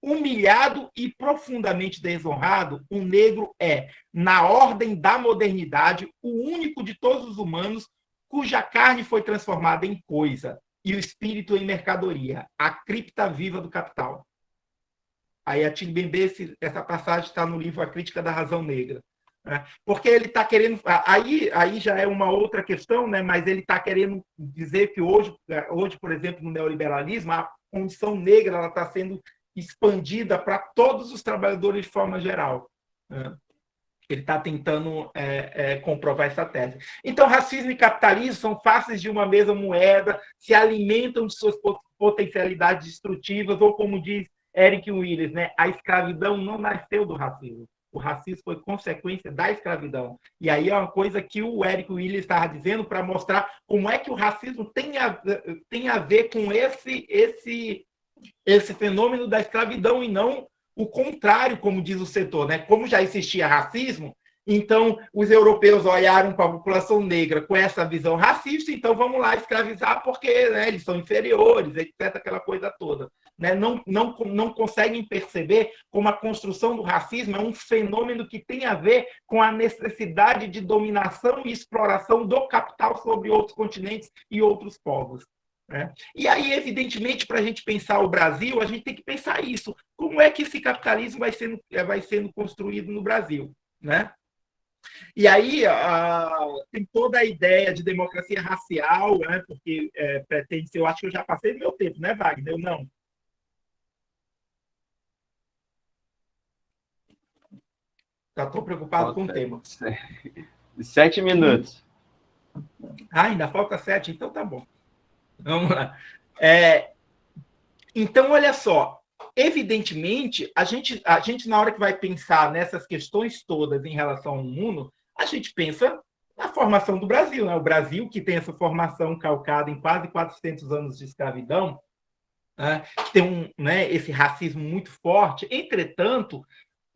Humilhado e profundamente desonrado, o negro é, na ordem da modernidade, o único de todos os humanos cuja carne foi transformada em coisa e o espírito em mercadoria, a cripta viva do capital. Aí Achille Mbembe, essa passagem está no livro A Crítica da Razão Negra. Né? Porque ele está querendo... Aí já é uma outra questão, né? Mas ele está querendo dizer que hoje, por exemplo, no neoliberalismo, a condição negra está sendo expandida para todos os trabalhadores de forma geral. Né? Ele está tentando comprovar essa tese. Então, racismo e capitalismo são faces de uma mesma moeda, se alimentam de suas potencialidades destrutivas, ou como diz Eric Willis, né? A escravidão não nasceu do racismo. O racismo foi consequência da escravidão. E aí é uma coisa que o Eric Willis estava dizendo para mostrar como é que o racismo tem a ver com esse fenômeno da escravidão e não o contrário, como diz o setor. Né? Como já existia racismo, então os europeus olharam para a população negra com essa visão racista, então vamos lá escravizar porque, né, eles são inferiores, etc., aquela coisa toda. Né? Não conseguem perceber como a construção do racismo é um fenômeno que tem a ver com a necessidade de dominação e exploração do capital sobre outros continentes e outros povos. Né? E aí, evidentemente, para a gente pensar o Brasil, a gente tem que pensar isso. Como é que esse capitalismo vai sendo construído no Brasil? Né? E aí tem toda a ideia de democracia racial, né? Porque pretende ser... Eu acho que eu já passei do meu tempo, né, Wagner? Eu não. Já estou preocupado com o tema. 7 minutos. Ainda falta 7? Então tá bom. Vamos lá. Então, olha só. Evidentemente, a gente, na hora que vai pensar nessas questões todas em relação ao mundo, a gente pensa na formação do Brasil. Né? O Brasil, que tem essa formação calcada em quase 400 anos de escravidão, né? Tem esse racismo muito forte. Entretanto,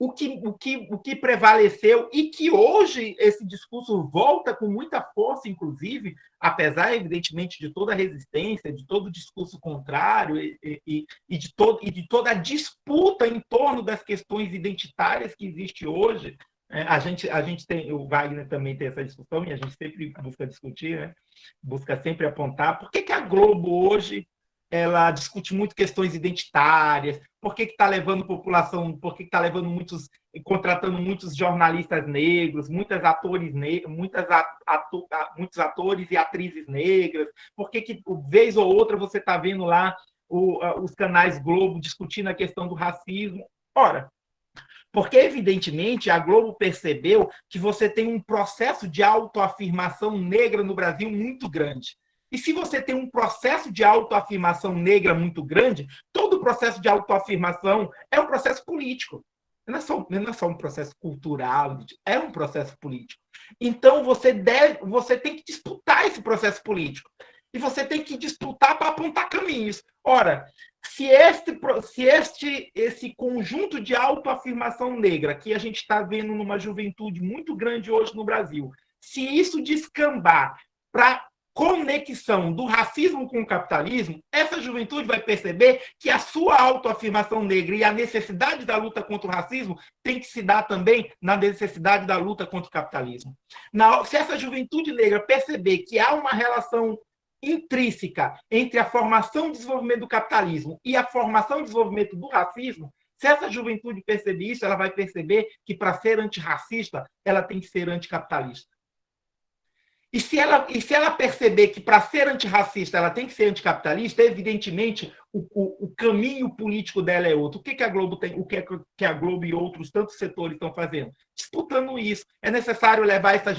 o que prevaleceu e que hoje esse discurso volta com muita força, inclusive, apesar, evidentemente, de toda a resistência, de todo o discurso contrário e de toda a disputa em torno das questões identitárias que existe hoje. A gente tem, o Wagner também tem essa discussão e a gente sempre busca discutir, né? Busca sempre apontar por que a Globo hoje ela discute muito questões identitárias, por que está levando população, por que está levando contratando muitos jornalistas negros, muitos atores e atrizes negras, por que vez ou outra você está vendo lá os canais Globo discutindo a questão do racismo? Ora, porque, evidentemente, a Globo percebeu que você tem um processo de autoafirmação negra no Brasil muito grande. E se você tem um processo de autoafirmação negra muito grande, todo processo de autoafirmação é um processo político. Não é só um processo cultural, é um processo político. Então, você tem que disputar esse processo político. E você tem que disputar para apontar caminhos. Ora, se esse conjunto de autoafirmação negra que a gente está vendo numa juventude muito grande hoje no Brasil, se isso descambar para conexão do racismo com o capitalismo, essa juventude vai perceber que a sua autoafirmação negra e a necessidade da luta contra o racismo tem que se dar também na necessidade da luta contra o capitalismo. Se essa juventude negra perceber que há uma relação intrínseca entre a formação e desenvolvimento do capitalismo e a formação e desenvolvimento do racismo, se essa juventude perceber isso, ela vai perceber que para ser antirracista, ela tem que ser anticapitalista. E se ela perceber que para ser antirracista ela tem que ser anticapitalista, evidentemente o caminho político dela é outro. O que a Globo tem, o que a Globo e outros tantos setores estão fazendo? Disputando isso. É necessário levar essa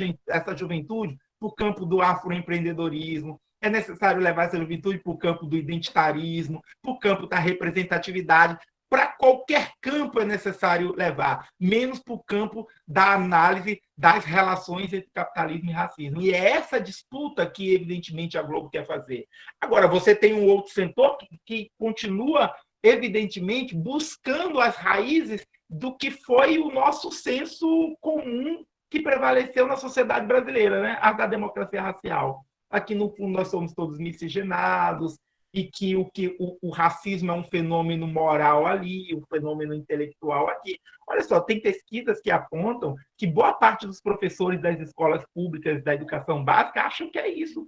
juventude para o campo do afroempreendedorismo, é necessário levar essa juventude para o campo do identitarismo, para o campo da representatividade. Para qualquer campo é necessário levar, menos para o campo da análise das relações entre capitalismo e racismo. E é essa disputa que, evidentemente, a Globo quer fazer. Agora, você tem um outro setor que continua, evidentemente, buscando as raízes do que foi o nosso senso comum que prevaleceu na sociedade brasileira, né? A da democracia racial. Aqui, no fundo, nós somos todos miscigenados, e que o racismo é um fenômeno moral ali, um fenômeno intelectual aqui. Olha só, tem pesquisas que apontam que boa parte dos professores das escolas públicas da educação básica acham que é isso,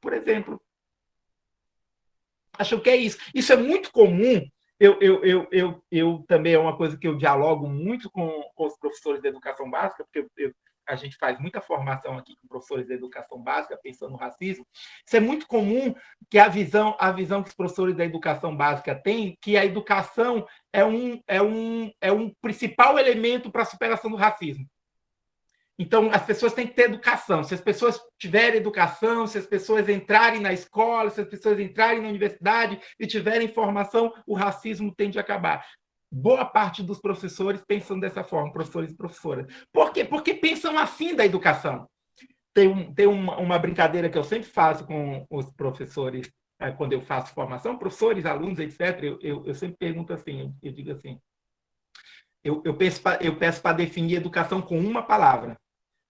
por exemplo. Acham que é isso. Isso é muito comum. Eu também é uma coisa que eu dialogo muito com os professores da educação básica, porque a gente faz muita formação aqui com professores da educação básica, pensando no racismo. Isso é muito comum, que a visão que os professores da educação básica têm, que a educação é um principal elemento para a superação do racismo. Então, as pessoas têm que ter educação. Se as pessoas tiverem educação, se as pessoas entrarem na escola, se as pessoas entrarem na universidade e tiverem formação, o racismo tende a acabar. Boa parte dos professores pensam dessa forma, professores e professoras. Por quê? Porque pensam assim da educação. Tem uma brincadeira que eu sempre faço com os professores, quando eu faço formação, professores, alunos, etc., eu sempre pergunto assim, eu digo assim, eu peço para definir educação com uma palavra.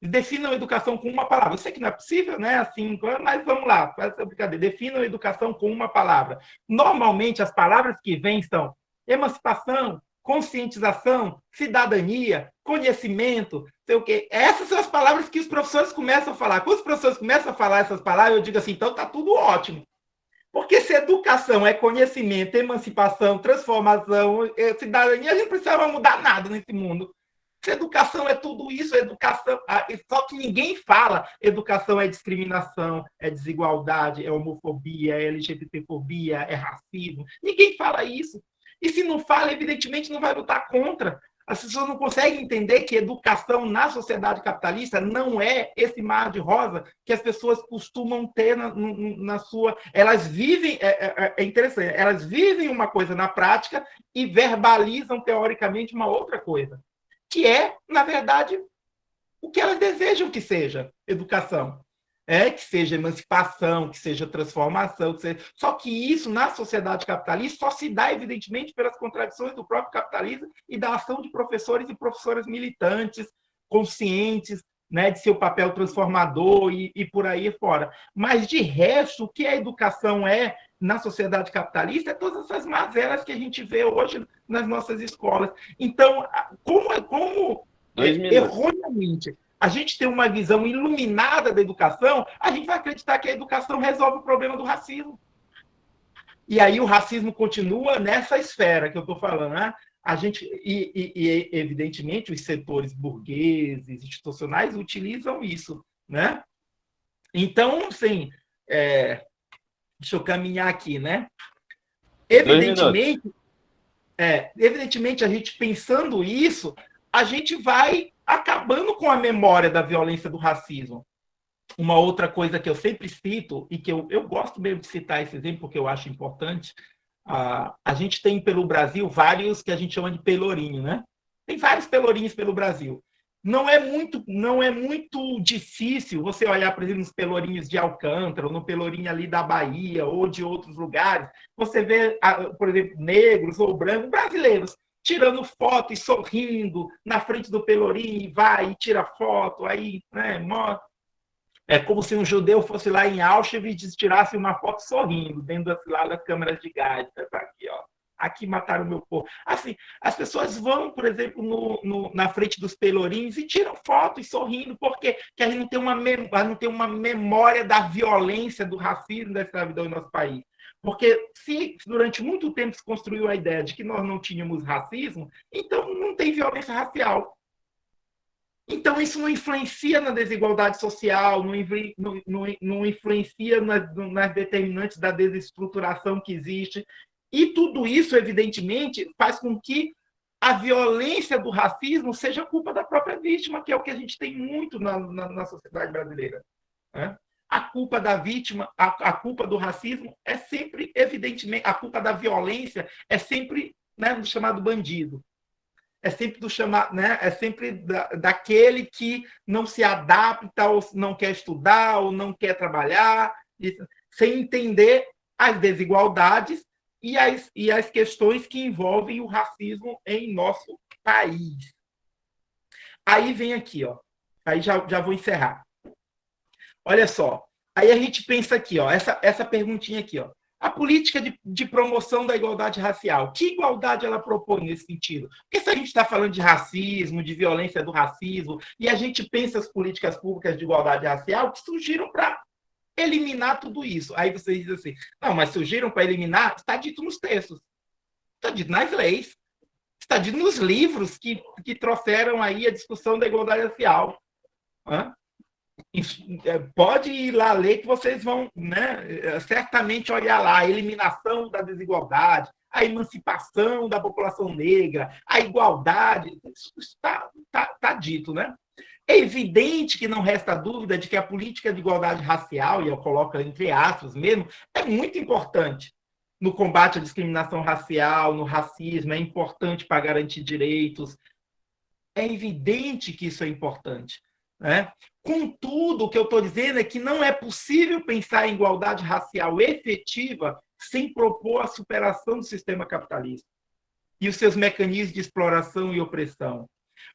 Definam a educação com uma palavra. Eu sei que não é possível, né? Assim, mas vamos lá, faz essa brincadeira. Definam a educação com uma palavra. Normalmente, as palavras que vêm são emancipação, conscientização, cidadania, conhecimento, sei o quê. Essas são as palavras que os professores começam a falar. Quando os professores começam a falar essas palavras, eu digo assim, então está tudo ótimo. Porque se educação é conhecimento, emancipação, transformação, cidadania, a gente não precisava mudar nada nesse mundo. Se educação é tudo isso, educação, só que ninguém fala. Educação é discriminação, é desigualdade, é homofobia, é LGBTfobia, é racismo. Ninguém fala isso. E se não fala, evidentemente não vai lutar contra. As pessoas não conseguem entender que educação na sociedade capitalista não é esse mar de rosa que as pessoas costumam ter na sua... Elas vivem, é interessante, elas vivem uma coisa na prática e verbalizam teoricamente uma outra coisa, que é, na verdade, o que elas desejam que seja educação. Que seja emancipação, que seja transformação. Só que isso, na sociedade capitalista, só se dá, evidentemente, pelas contradições do próprio capitalismo e da ação de professores e professoras militantes, conscientes, né, de seu papel transformador e por aí fora. Mas, de resto, o que a educação é na sociedade capitalista é todas essas mazelas que a gente vê hoje nas nossas escolas. Então, como erroneamente a gente tem uma visão iluminada da educação, a gente vai acreditar que a educação resolve o problema do racismo. E aí o racismo continua nessa esfera que eu estou falando, né? A gente, evidentemente, os setores burgueses, institucionais, utilizam isso, né? Então, assim, deixa eu caminhar aqui, né? Evidentemente, a gente pensando isso, a gente vai acabando com a memória da violência do racismo. Uma outra coisa que eu sempre cito, e que eu gosto mesmo de citar esse exemplo, porque eu acho importante, a gente tem pelo Brasil vários que a gente chama de pelourinho, né? Tem vários pelourinhos pelo Brasil. não é muito difícil você olhar, por exemplo, nos Pelourinhos de Alcântara, ou no Pelourinho ali da Bahia, ou de outros lugares, você vê, por exemplo, negros ou brancos, brasileiros, tirando foto e sorrindo na frente do Pelourinho, e vai e tira foto, aí, né, é como se um judeu fosse lá em Auschwitz e tirasse uma foto sorrindo, dentro das câmeras de gás. Aqui, ó. Aqui mataram o meu povo. Assim, as pessoas vão, por exemplo, na frente dos Pelourinhos e tiram fotos sorrindo, porque a gente não tem uma memória da violência, do racismo, da escravidão em nosso país. Porque se durante muito tempo se construiu a ideia de que nós não tínhamos racismo, então não tem violência racial. Então, isso não influencia na desigualdade social, não influencia nas determinantes da desestruturação que existe. E tudo isso, evidentemente, faz com que a violência do racismo seja culpa da própria vítima, que é o que a gente tem muito na sociedade brasileira. Né? A culpa da vítima, a culpa do racismo é sempre, evidentemente, a culpa da violência é sempre, né, do chamado bandido. É sempre é sempre daquele que não se adapta, ou não quer estudar, ou não quer trabalhar, sem entender as desigualdades e as questões que envolvem o racismo em nosso país. Aí vem aqui, ó. Aí já vou encerrar. Olha só. Aí a gente pensa aqui, ó, essa perguntinha aqui, ó. A política de promoção da igualdade racial, que igualdade ela propõe nesse sentido? Porque se a gente está falando de racismo, de violência do racismo, e a gente pensa as políticas públicas de igualdade racial que surgiram para eliminar tudo isso. Aí vocês dizem assim, não, mas surgiram para eliminar, está dito nos textos, está dito nas leis, está dito nos livros que trouxeram aí a discussão da igualdade racial. Hã? Pode ir lá ler que vocês vão, né, certamente olhar lá a eliminação da desigualdade, a emancipação da população negra, a igualdade, isso está dito, né? É evidente que não resta dúvida de que a política de igualdade racial, e eu coloco entre aspas mesmo, é muito importante no combate à discriminação racial, no racismo, é importante para garantir direitos. É evidente que isso é importante, né? Contudo, o que eu estou dizendo é que não é possível pensar em igualdade racial efetiva sem propor a superação do sistema capitalista e os seus mecanismos de exploração e opressão.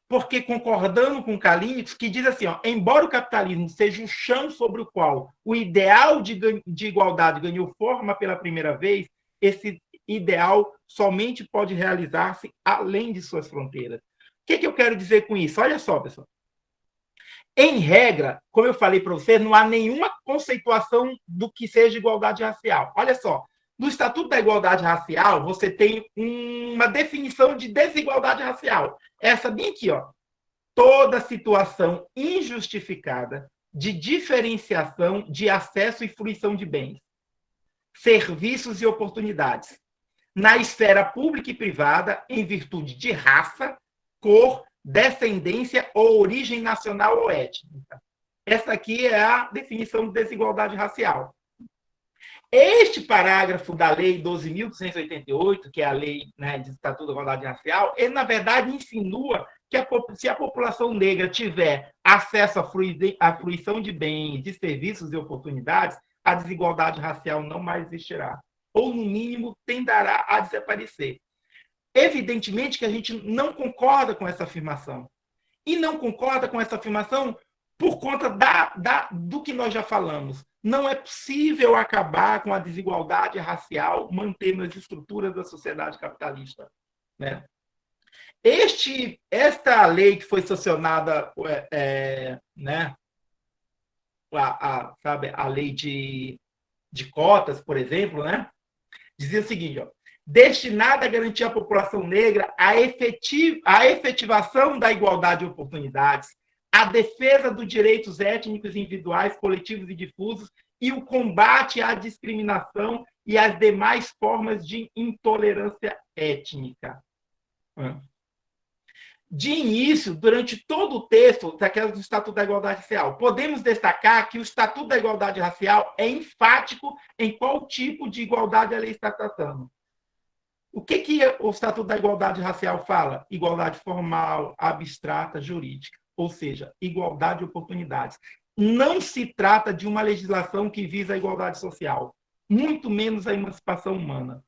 Porque, concordando com Kalinick, que diz assim, ó, embora o capitalismo seja o chão sobre o qual o ideal de igualdade ganhou forma pela primeira vez, esse ideal somente pode realizar-se além de suas fronteiras. O que eu quero dizer com isso? Olha só, pessoal. Em regra, como eu falei para vocês, não há nenhuma conceituação do que seja igualdade racial. Olha só, no Estatuto da Igualdade Racial, você tem uma definição de desigualdade racial. Essa bem aqui, ó. Toda situação injustificada de diferenciação de acesso e fruição de bens, serviços e oportunidades na esfera pública e privada em virtude de raça, cor, descendência ou origem nacional ou étnica. Essa aqui é a definição de desigualdade racial. Este parágrafo da Lei 12.288, que é a Lei, né, de Estatuto da Igualdade Racial, ele, na verdade, insinua que se a população negra tiver acesso à fruição de bens, de serviços e oportunidades, a desigualdade racial não mais existirá. Ou, no mínimo, tenderá a desaparecer. Evidentemente que a gente não concorda com essa afirmação. E não concorda com essa afirmação por conta do que nós já falamos. Não é possível acabar com a desigualdade racial mantendo as estruturas da sociedade capitalista. Né? Esta lei que foi sancionada, né, a lei de cotas, por exemplo, né, dizia o seguinte, ó, destinada a garantir à população negra a efetivação da igualdade de oportunidades, a defesa dos direitos étnicos individuais, coletivos e difusos e o combate à discriminação e às demais formas de intolerância étnica. De início, durante todo o texto do Estatuto da Igualdade Racial, podemos destacar que o Estatuto da Igualdade Racial é enfático em qual tipo de igualdade a lei está tratando. O que o Estatuto da Igualdade Racial fala? Igualdade formal, abstrata, jurídica. ou seja, igualdade de oportunidades. Não se trata de uma legislação que visa a igualdade social, muito menos a emancipação humana.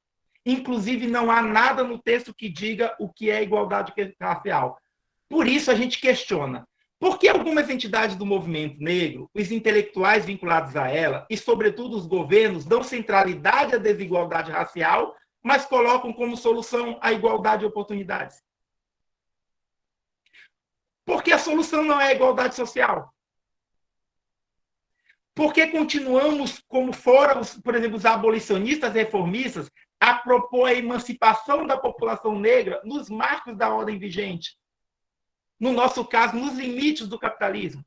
Inclusive, não há nada no texto que diga o que é igualdade racial. Por isso, a gente questiona. Por que algumas entidades do movimento negro, os intelectuais vinculados a ela e, sobretudo, os governos, dão centralidade à desigualdade racial, mas colocam como solução a igualdade de oportunidades? Porque a solução não é a igualdade social. Porque continuamos, como foram, por exemplo, os abolicionistas reformistas, a propor a emancipação da população negra nos marcos da ordem vigente. No nosso caso, nos limites do capitalismo.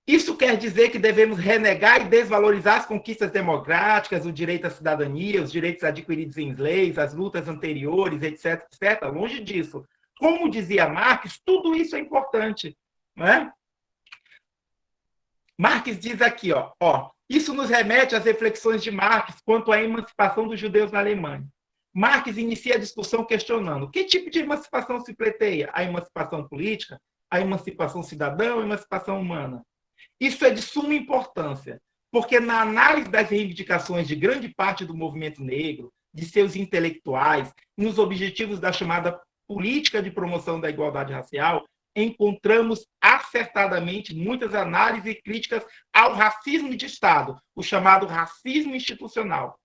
Isso quer dizer que devemos renegar e desvalorizar as conquistas democráticas, o direito à cidadania, os direitos adquiridos em leis, as lutas anteriores, etc., etc. Longe disso. Como dizia Marx, tudo isso é importante, não é? Marx diz aqui, isso nos remete às reflexões de Marx quanto à emancipação dos judeus na Alemanha. Marx inicia a discussão questionando que tipo de emancipação se pleiteia? A emancipação política, a emancipação cidadã ou a emancipação humana? Isso é de suma importância, porque na análise das reivindicações de grande parte do movimento negro, de seus intelectuais, nos objetivos da chamada política de promoção da igualdade racial, encontramos acertadamente muitas análises e críticas ao racismo de Estado, o chamado racismo institucional.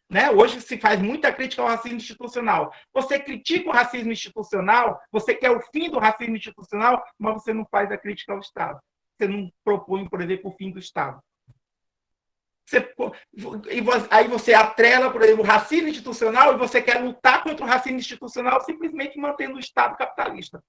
Né? Hoje se faz muita crítica ao racismo institucional. Você critica o racismo institucional, você quer o fim do racismo institucional, mas você não faz a crítica ao Estado. Você não propõe, por exemplo, o fim do Estado. Aí você atrela, por exemplo, o racismo institucional e você quer lutar contra o racismo institucional simplesmente mantendo o Estado capitalista.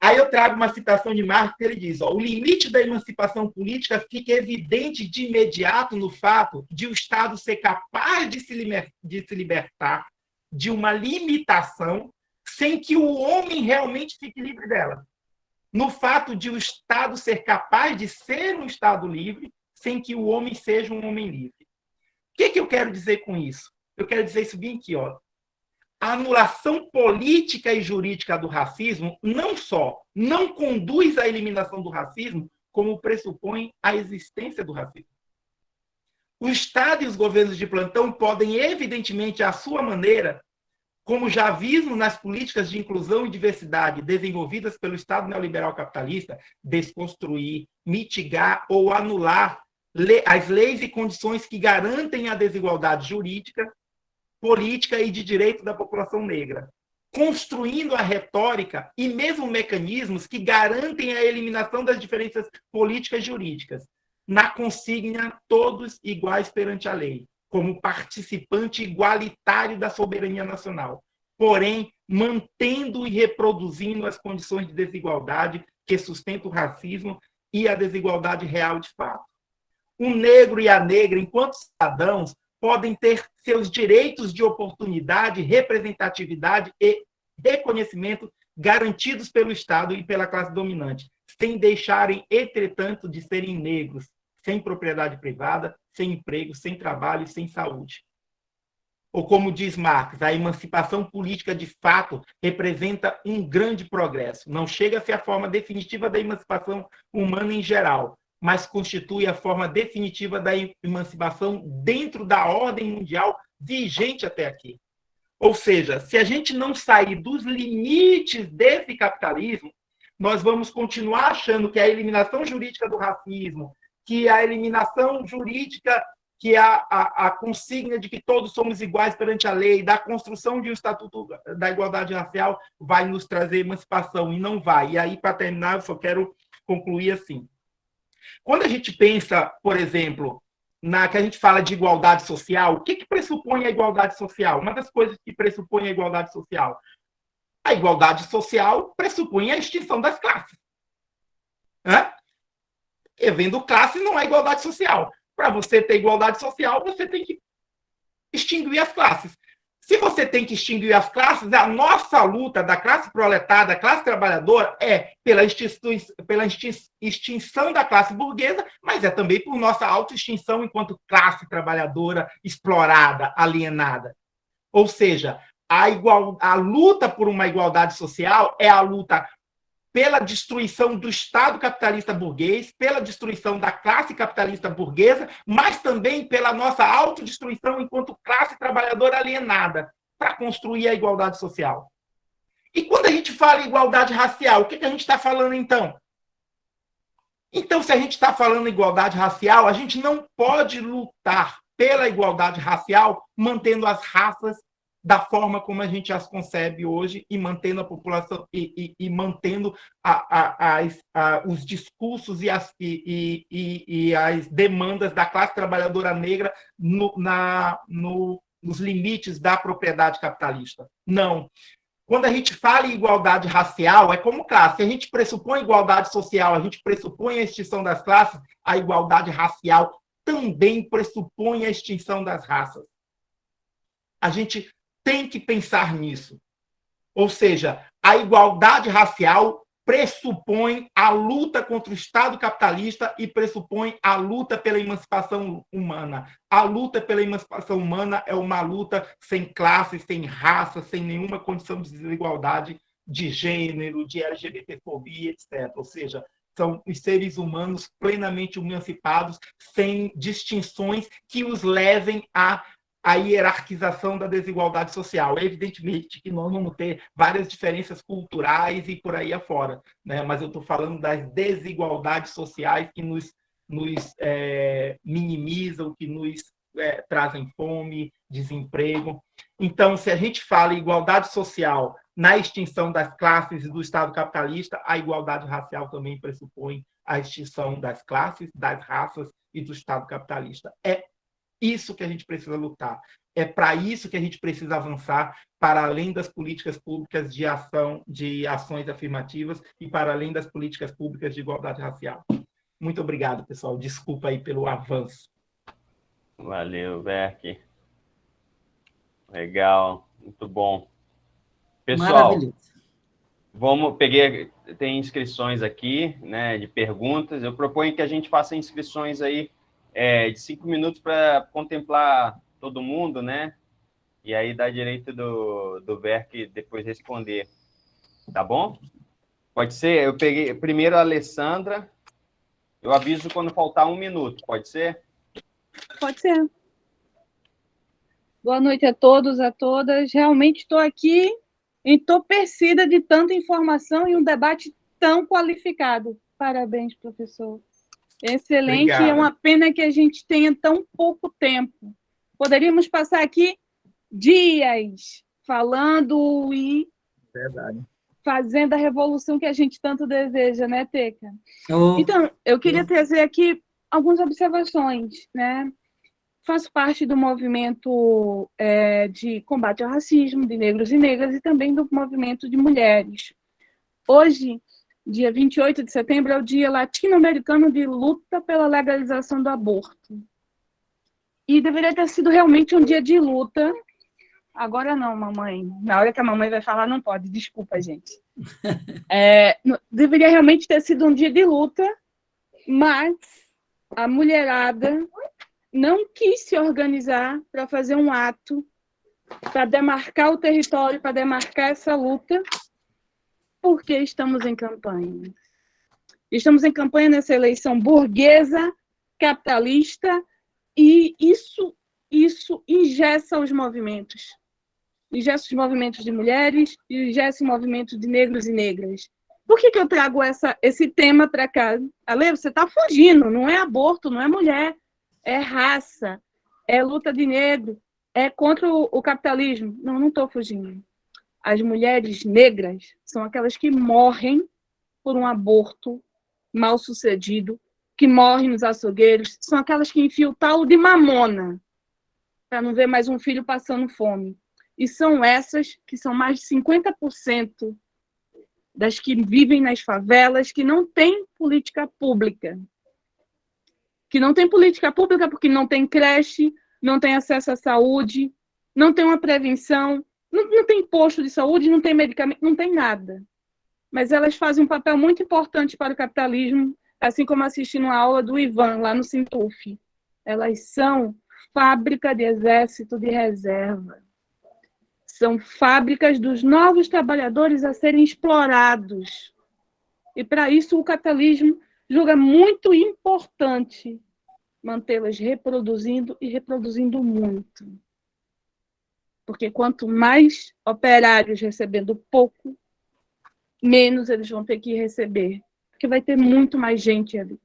Aí eu trago uma citação de Marx, que ele diz, o limite da emancipação política fica evidente de imediato no fato de o Estado ser capaz de se libertar de uma limitação sem que o homem realmente fique livre dela. No fato de o Estado ser capaz de ser um Estado livre sem que o homem seja um homem livre. O que eu quero dizer com isso? Eu quero dizer isso bem aqui, A anulação política e jurídica do racismo não só não conduz à eliminação do racismo, como pressupõe a existência do racismo. O Estado e os governos de plantão podem, evidentemente, à sua maneira, como já vimos nas políticas de inclusão e diversidade desenvolvidas pelo Estado neoliberal capitalista, desconstruir, mitigar ou anular as leis e condições que garantem a desigualdade jurídica, política e de direito da população negra, construindo a retórica e mesmo mecanismos que garantem a eliminação das diferenças políticas e jurídicas, na consigna todos iguais perante a lei, como participante igualitário da soberania nacional, porém mantendo e reproduzindo as condições de desigualdade que sustentam o racismo e a desigualdade real de fato. O negro e a negra, enquanto cidadãos, podem ter seus direitos de oportunidade, representatividade e reconhecimento garantidos pelo Estado e pela classe dominante, sem deixarem, entretanto, de serem negros, sem propriedade privada, sem emprego, sem trabalho e sem saúde. Ou como diz Marx, a emancipação política de fato representa um grande progresso. Não chega a ser a forma definitiva da emancipação humana em geral, mas constitui a forma definitiva da emancipação dentro da ordem mundial vigente até aqui. Ou seja, se a gente não sair dos limites desse capitalismo, nós vamos continuar achando que a eliminação jurídica do racismo, que a eliminação jurídica, que a consigna de que todos somos iguais perante a lei, da construção de um estatuto da igualdade racial, vai nos trazer emancipação, e não vai. E aí, para terminar, eu só quero concluir assim. Quando a gente pensa, por exemplo, que a gente fala de igualdade social, o que pressupõe a igualdade social? Uma das coisas que pressupõe a igualdade social. A igualdade social pressupõe a extinção das classes. Havendo classe, não há igualdade social. Para você ter igualdade social, você tem que extinguir as classes. Se você tem que extinguir as classes, a nossa luta da classe proletária, da classe trabalhadora, é pela extinção da classe burguesa, mas é também por nossa autoextinção enquanto classe trabalhadora explorada, alienada. Ou seja, A luta por uma igualdade social é a luta pela destruição do Estado capitalista burguês, pela destruição da classe capitalista burguesa, mas também pela nossa autodestruição enquanto classe trabalhadora alienada, para construir a igualdade social. E quando a gente fala em igualdade racial, o que a gente está falando então? Então, se a gente está falando em igualdade racial, a gente não pode lutar pela igualdade racial mantendo as raças da forma como a gente as concebe hoje e mantendo a população e mantendo os discursos e as demandas da classe trabalhadora negra nos limites da propriedade capitalista. Não. Quando a gente fala em igualdade racial, é como classe. Se a gente pressupõe igualdade social, a gente pressupõe a extinção das classes, a igualdade racial também pressupõe a extinção das raças. A gente tem que pensar nisso. Ou seja, a igualdade racial pressupõe a luta contra o Estado capitalista e pressupõe a luta pela emancipação humana. A luta pela emancipação humana é uma luta sem classe, sem raça, sem nenhuma condição de desigualdade de gênero, de LGBTfobia, etc. Ou seja, são os seres humanos plenamente emancipados, sem distinções que os levem a hierarquização da desigualdade social. É evidentemente que nós vamos ter várias diferenças culturais e por aí afora, né? Mas eu estou falando das desigualdades sociais que nos minimizam, que nos trazem fome, desemprego. Então, se a gente fala em igualdade social na extinção das classes e do Estado capitalista, a igualdade racial também pressupõe a extinção das classes, das raças e do Estado capitalista. É isso que a gente precisa lutar. É para isso que a gente precisa avançar, para além das políticas públicas de ações afirmativas e para além das políticas públicas de igualdade racial. Muito obrigado, pessoal. Desculpa aí pelo avanço. Valeu, Berk. Legal, muito bom. Pessoal, tem inscrições aqui, né, de perguntas. Eu proponho que a gente faça inscrições aí de 5 minutos para contemplar todo mundo, né? E aí dá direito do Berk depois responder. Tá bom? Pode ser? Eu peguei primeiro a Alessandra. Eu aviso quando faltar 1 minuto. Pode ser? Pode ser. Boa noite a todos, a todas. Realmente estou aqui entorpecida de tanta informação e um debate tão qualificado. Parabéns, professor. Excelente. Obrigado. É uma pena que a gente tenha tão pouco tempo. Poderíamos passar aqui dias falando e Verdade. fazendo a revolução que a gente tanto deseja, né, Teca? Oh. Então, eu queria trazer aqui algumas observações, né? Faço parte do movimento de combate ao racismo, de negros e negras, e também do movimento de mulheres. Hoje, dia 28 de setembro, é o Dia Latino-Americano de Luta pela Legalização do Aborto. E deveria ter sido realmente um dia de luta. Agora não, mamãe. Na hora que a mamãe vai falar, não pode. Desculpa, gente. Deveria realmente ter sido um dia de luta, mas a mulherada não quis se organizar para fazer um ato, para demarcar o território, para demarcar essa luta, porque estamos em campanha. Estamos em campanha nessa eleição burguesa, capitalista, e isso engessa os movimentos. Engessa os movimentos de mulheres, engessa o movimento de negros e negras. Por que eu trago esse tema para cá? Ale, você está fugindo, não é aborto, não é mulher, é raça, é luta de negro, é contra o capitalismo. Não estou fugindo. As mulheres negras são aquelas que morrem por um aborto mal sucedido, que morrem nos açougueiros, são aquelas que enfiam o talo de mamona para não ver mais um filho passando fome. E são essas que são mais de 50% das que vivem nas favelas, que não têm política pública. Que não tem política pública porque não tem creche, não tem acesso à saúde, não tem uma prevenção, não tem posto de saúde, não tem medicamento, não tem nada. Mas elas fazem um papel muito importante para o capitalismo, assim como assistindo a aula do Ivan, lá no Sintuf. Elas são fábrica de exército de reserva. São fábricas dos novos trabalhadores a serem explorados. E, para isso, o capitalismo julga muito importante mantê-las reproduzindo e reproduzindo muito. Porque quanto mais operários recebendo pouco, menos eles vão ter que receber. Porque vai ter muito mais gente ali.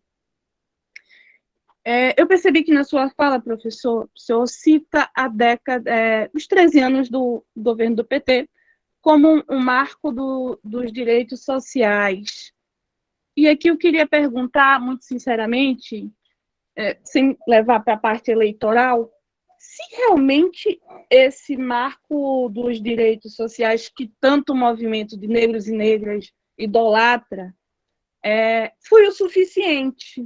Eu percebi que na sua fala, professor, o senhor cita a década, os 13 anos do governo do PT como um marco dos direitos sociais. E aqui eu queria perguntar, muito sinceramente, sem levar para a parte eleitoral, se realmente esse marco dos direitos sociais que tanto o movimento de negros e negras idolatra foi o suficiente.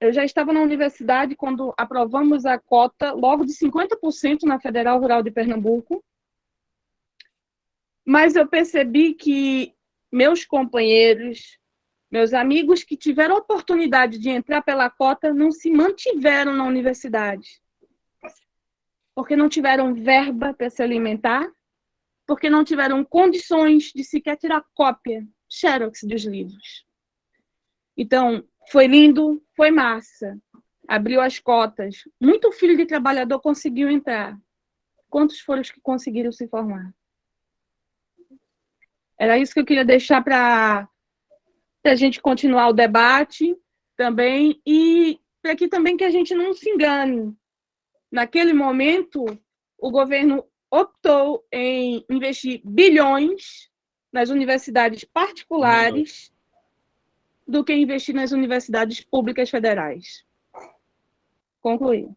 Eu já estava na universidade quando aprovamos a cota logo de 50% na Federal Rural de Pernambuco, mas eu percebi que meus companheiros, meus amigos que tiveram a oportunidade de entrar pela cota não se mantiveram na universidade, porque não tiveram verba para se alimentar, porque não tiveram condições de sequer tirar cópia, xerox dos livros. Então, foi lindo, foi massa. Abriu as cotas. Muito filho de trabalhador conseguiu entrar. Quantos foram os que conseguiram se formar? Era isso que eu queria deixar para a gente continuar o debate também, e para que também que a gente não se engane. Naquele momento, o governo optou em investir bilhões nas universidades particulares do que investir nas universidades públicas federais. Concluí.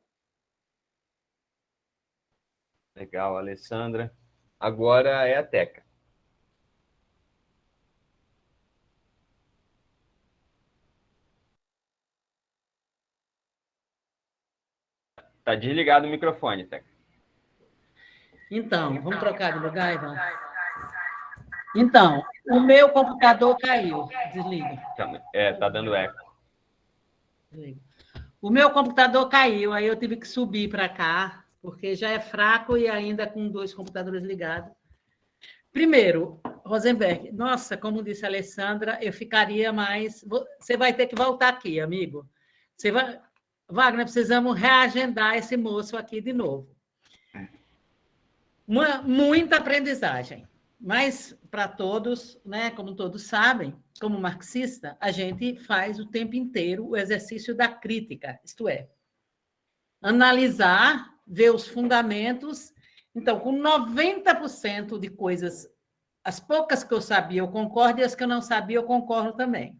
Legal, Alessandra. Agora é a Teca. Tá desligado o microfone, Teca. Então, vamos trocar de lugar, Ivan? Então, o meu computador caiu. Desliga. Tá dando eco. Desliga. O meu computador caiu, aí eu tive que subir para cá, porque já é fraco e ainda com 2 computadores ligados. Primeiro, Rosenberg, nossa, como disse a Alessandra, eu ficaria mais... Você vai ter que voltar aqui, amigo. Wagner, precisamos reagendar esse moço aqui de novo. Muita aprendizagem. Mas, para todos, né, como todos sabem, como marxista, a gente faz o tempo inteiro o exercício da crítica, isto é, analisar, ver os fundamentos. Então, com 90% de coisas, as poucas que eu sabia, eu concordo, e as que eu não sabia, eu concordo também.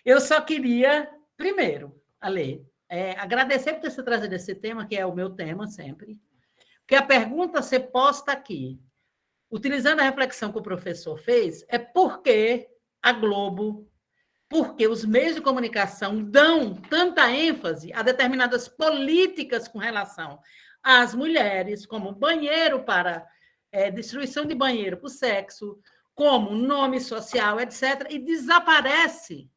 Eu só queria, primeiro, Ale, agradecer por ter trazido esse tema, que é o meu tema sempre, porque a pergunta a ser posta aqui, utilizando a reflexão que o professor fez, é por que a Globo, por que os meios de comunicação dão tanta ênfase a determinadas políticas com relação às mulheres, como banheiro para destruição de banheiro para o sexo, como nome social, etc., e desaparece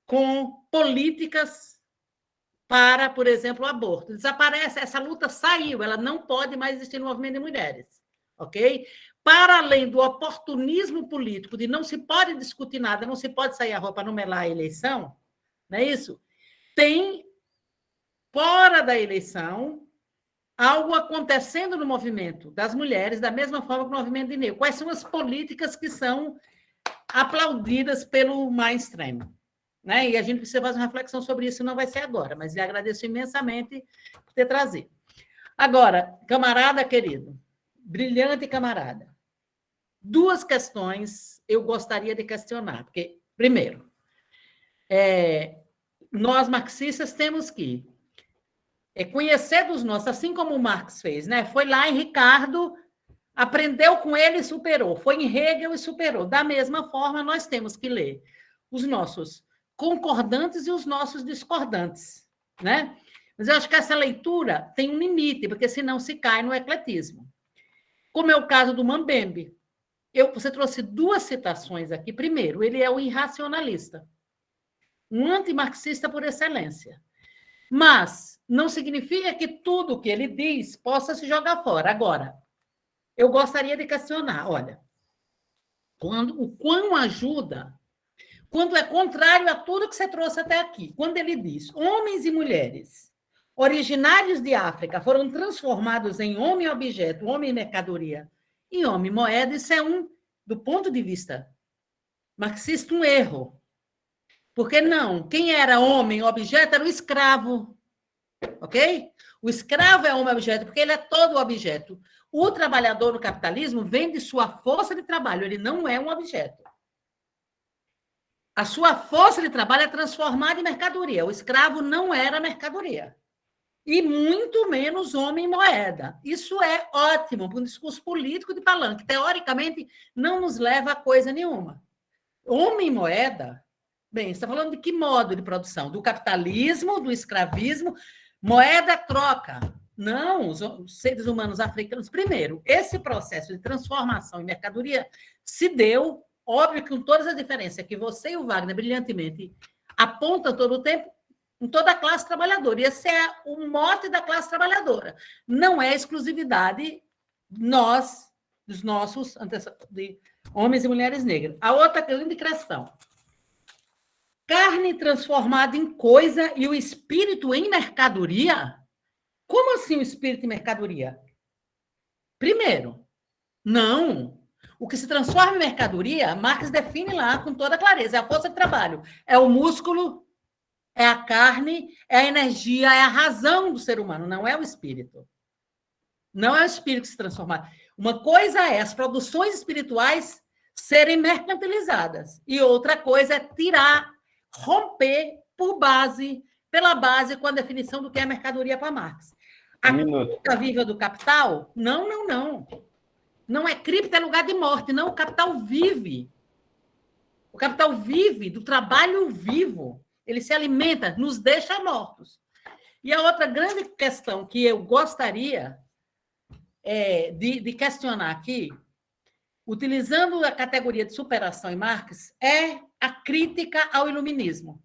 com políticas para, por exemplo, o aborto. Desaparece, essa luta saiu, ela não pode mais existir no movimento de mulheres. Ok? Para além do oportunismo político, de não se pode discutir nada, não se pode sair à rua para não melar a eleição, não é isso? Tem, fora da eleição, algo acontecendo no movimento das mulheres, da mesma forma que o movimento de negro. Quais são as políticas que são aplaudidas pelo mainstream? Né? E a gente precisa fazer uma reflexão sobre isso, não vai ser agora, mas lhe agradeço imensamente por ter trazido. Agora, camarada querido, brilhante camarada, 2 questões eu gostaria de questionar. Porque, primeiro, nós marxistas temos que conhecer dos nossos, assim como o Marx fez, né? Foi lá em Ricardo, aprendeu com ele e superou. Foi em Hegel e superou. Da mesma forma, nós temos que ler os nossos concordantes e os nossos discordantes, né? Mas eu acho que essa leitura tem um limite, porque senão se cai no ecletismo. Como é o caso do Mambembe. Você trouxe 2 citações aqui. Primeiro, ele é o irracionalista, um antimarxista por excelência. Mas não significa que tudo que ele diz possa se jogar fora. Agora, eu gostaria de questionar, olha, o quão ajuda, quando é contrário a tudo que você trouxe até aqui, quando ele diz, homens e mulheres originários de África foram transformados em homem-objeto, homem-mercadoria e homem-moeda, isso é do ponto de vista marxista, um erro. Porque não, quem era homem-objeto era o escravo, ok? O escravo é homem-objeto porque ele é todo objeto. O trabalhador no capitalismo vem de sua força de trabalho, ele não é um objeto. A sua força de trabalho é transformada em mercadoria. O escravo não era mercadoria. E muito menos homem-moeda. Isso é ótimo para um discurso político de palanque. Teoricamente, não nos leva a coisa nenhuma. Homem-moeda, bem, você está falando de que modo de produção? Do capitalismo, do escravismo, moeda troca. Não, os seres humanos africanos. Primeiro, esse processo de transformação em mercadoria se deu, óbvio que com todas as diferenças que você e o Wagner brilhantemente apontam todo o tempo, em toda a classe trabalhadora. E esse é o mote da classe trabalhadora. Não é exclusividade dos nossos de homens e mulheres negras. A outra grande questão. Carne transformada em coisa e o espírito em mercadoria? Como assim o espírito em mercadoria? Primeiro, não. O que se transforma em mercadoria, Marx define lá com toda clareza, é a força de trabalho, é o músculo, é a carne, é a energia, é a razão do ser humano, não é o espírito. Não é o espírito que se transforma. Uma coisa é as produções espirituais serem mercantilizadas, e outra coisa é romper pela base com a definição do que é mercadoria para Marx. A cripta viva do capital? Não. Não é cripta, é lugar de morte. Não, o capital vive. O capital vive do trabalho vivo. Ele se alimenta, nos deixa mortos. E a outra grande questão que eu gostaria de questionar aqui, utilizando a categoria de superação em Marx, é a crítica ao iluminismo.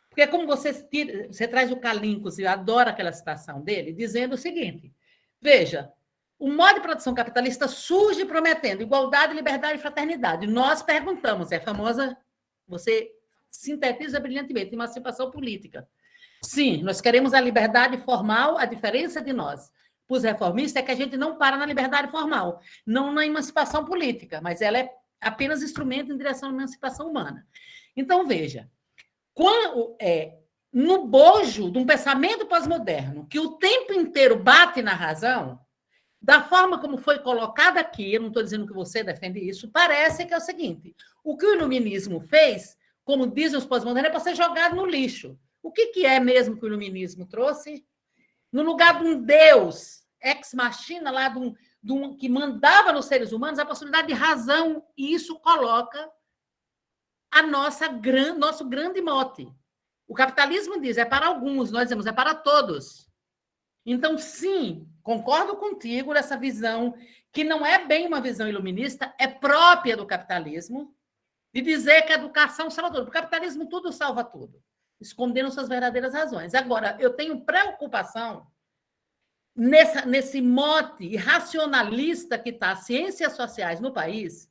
Porque como você traz o Kalinkos, eu adoro aquela citação dele, dizendo o seguinte, veja, o modo de produção capitalista surge prometendo igualdade, liberdade e fraternidade. Nós perguntamos, é a famosa, você sintetiza brilhantemente, emancipação política. Sim, nós queremos a liberdade formal, a diferença de nós para os reformistas é que a gente não para na liberdade formal, não na emancipação política, mas ela é apenas instrumento em direção à emancipação humana. Então, veja, no bojo de um pensamento pós-moderno que o tempo inteiro bate na razão, da forma como foi colocado aqui, eu não estou dizendo que você defende isso, parece que é o seguinte, o que o iluminismo fez, como dizem os pós-modernos, é para ser jogado no lixo. O que é mesmo que o iluminismo trouxe? No lugar de um Deus ex-machina, lá que mandava nos seres humanos a possibilidade de razão, e isso coloca nosso grande mote. O capitalismo diz, é para alguns, nós dizemos, é para todos. Então, sim, concordo contigo nessa visão, que não é bem uma visão iluminista, é própria do capitalismo, de dizer que a educação salva tudo. O capitalismo tudo salva tudo, escondendo suas verdadeiras razões. Agora, eu tenho preocupação nesse mote racionalista que está as ciências sociais no país,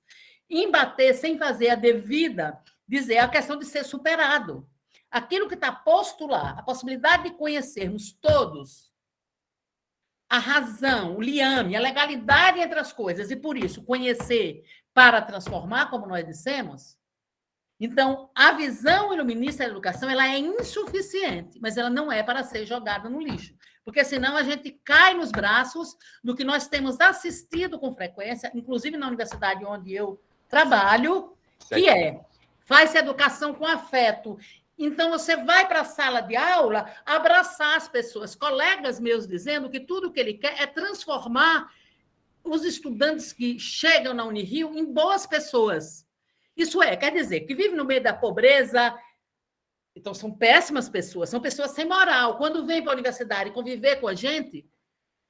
em bater sem fazer a devida, dizer a questão de ser superado. Aquilo que está posto lá, a possibilidade de conhecermos todos a razão, o liame, a legalidade entre as coisas, e por isso conhecer para transformar, como nós dissemos. Então, a visão iluminista da educação ela é insuficiente, mas ela não é para ser jogada no lixo, porque senão a gente cai nos braços do que nós temos assistido com frequência, inclusive na universidade onde eu trabalho, que faz-se educação com afeto. Então, você vai para a sala de aula abraçar as pessoas, colegas meus dizendo que tudo que ele quer é transformar os estudantes que chegam na Unirio em boas pessoas. Isso quer dizer que vivem no meio da pobreza, então são péssimas pessoas, são pessoas sem moral. Quando vêm para a universidade conviver com a gente,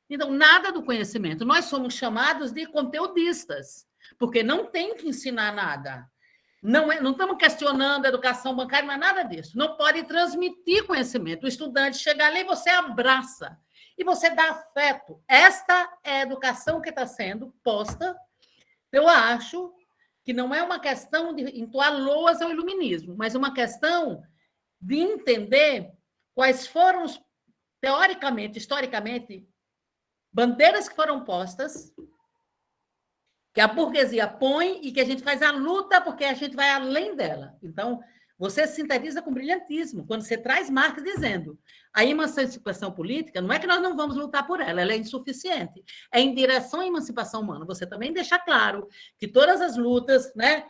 então nada do conhecimento. Nós somos chamados de conteudistas, porque não tem que ensinar nada. Não estamos questionando a educação bancária, não é nada disso. Não pode transmitir conhecimento. O estudante chega ali e você abraça. e você dá afeto. Esta é a educação que está sendo posta. Eu acho que não é uma questão de entoar loas ao iluminismo, mas uma questão de entender quais foram, teoricamente, historicamente, bandeiras que foram postas, que a burguesia põe e que a gente faz a luta porque a gente vai além dela. Então, você sintetiza com brilhantismo quando você traz Marx dizendo a emancipação política não é que nós não vamos lutar por ela, ela é insuficiente. É em direção à emancipação humana. Você também deixa claro que todas as lutas, né,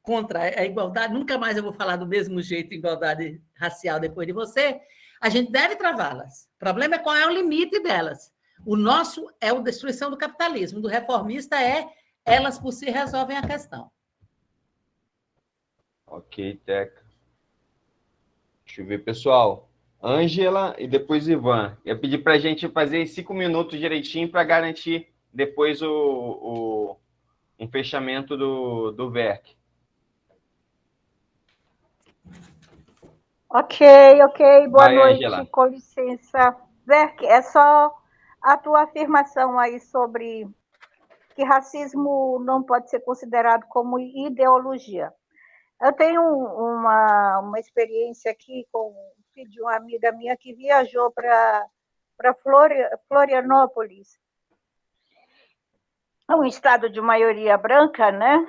contra a igualdade, nunca mais eu vou falar do mesmo jeito igualdade racial depois de você, a gente deve travá-las. O problema é qual é o limite delas. O nosso é a destruição do capitalismo, do reformista é elas por si resolvem a questão. Ok, Teca. Deixa eu ver, pessoal. Ângela e depois Ivan. Eu pedi para a gente fazer 5 minutos direitinho para garantir depois um fechamento do VERC. Ok. Boa noite, Ângela. com licença. Verk, é só a tua afirmação aí sobre que racismo não pode ser considerado como ideologia. Eu tenho uma experiência aqui com o filho de uma amiga minha que viajou para Florianópolis, um estado de maioria branca, né?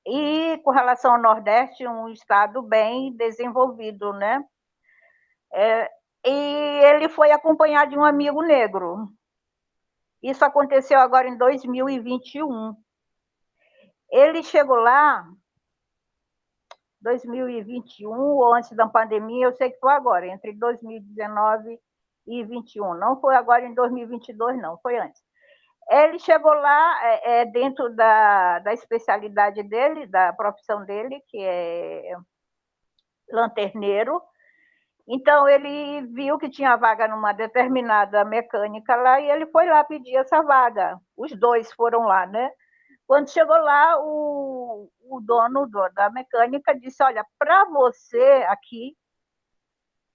E com relação ao Nordeste, um estado bem desenvolvido, né? E ele foi acompanhado de um amigo negro. Isso aconteceu agora em 2021. Ele chegou lá 2021 ou antes da pandemia, eu sei que foi agora, entre 2019 e 2021. Não foi agora em 2022, não, foi antes. Ele chegou lá dentro da especialidade dele, da profissão dele, que é lanterneiro. Então, ele viu que tinha vaga numa determinada mecânica lá e ele foi lá pedir essa vaga. Os dois foram lá, né? Quando chegou lá, o dono da mecânica disse, olha, para você aqui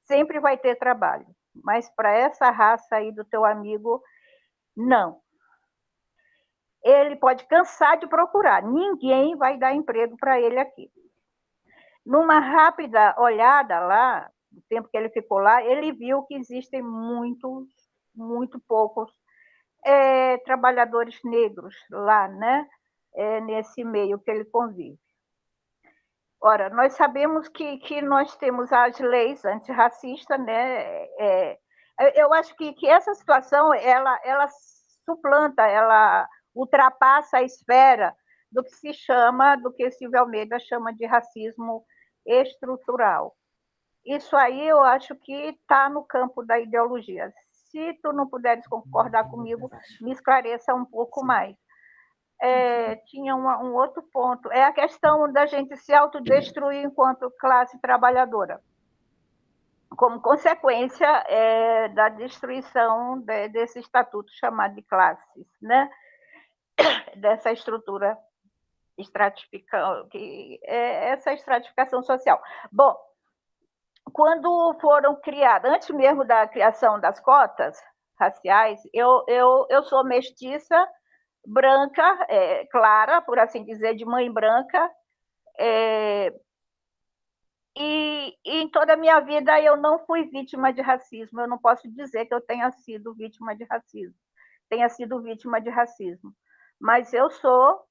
sempre vai ter trabalho, mas para essa raça aí do teu amigo, não. Ele pode cansar de procurar, ninguém vai dar emprego para ele aqui. Numa rápida olhada lá, no tempo que ele ficou lá, ele viu que existem muito poucos trabalhadores negros lá, né? Nesse meio que ele convive. Ora, nós sabemos que nós temos as leis antirracistas, né? Eu acho que essa situação, ela suplanta, ela ultrapassa a esfera do que se chama, do que Silvio Almeida chama de racismo estrutural. Isso aí eu acho que está no campo da ideologia. Se tu não puderes concordar comigo, me esclareça um pouco mais. Tinha um outro ponto, é a questão da gente se autodestruir enquanto classe trabalhadora, como consequência da destruição desse estatuto chamado de classes, né? Dessa estrutura estratificada, essa estratificação social. Bom, quando foram criadas, antes mesmo da criação das cotas raciais, eu sou mestiça, branca, clara, por assim dizer, de mãe branca, e em toda a minha vida eu não fui vítima de racismo, eu não posso dizer que eu tenha sido vítima de racismo, mas eu sou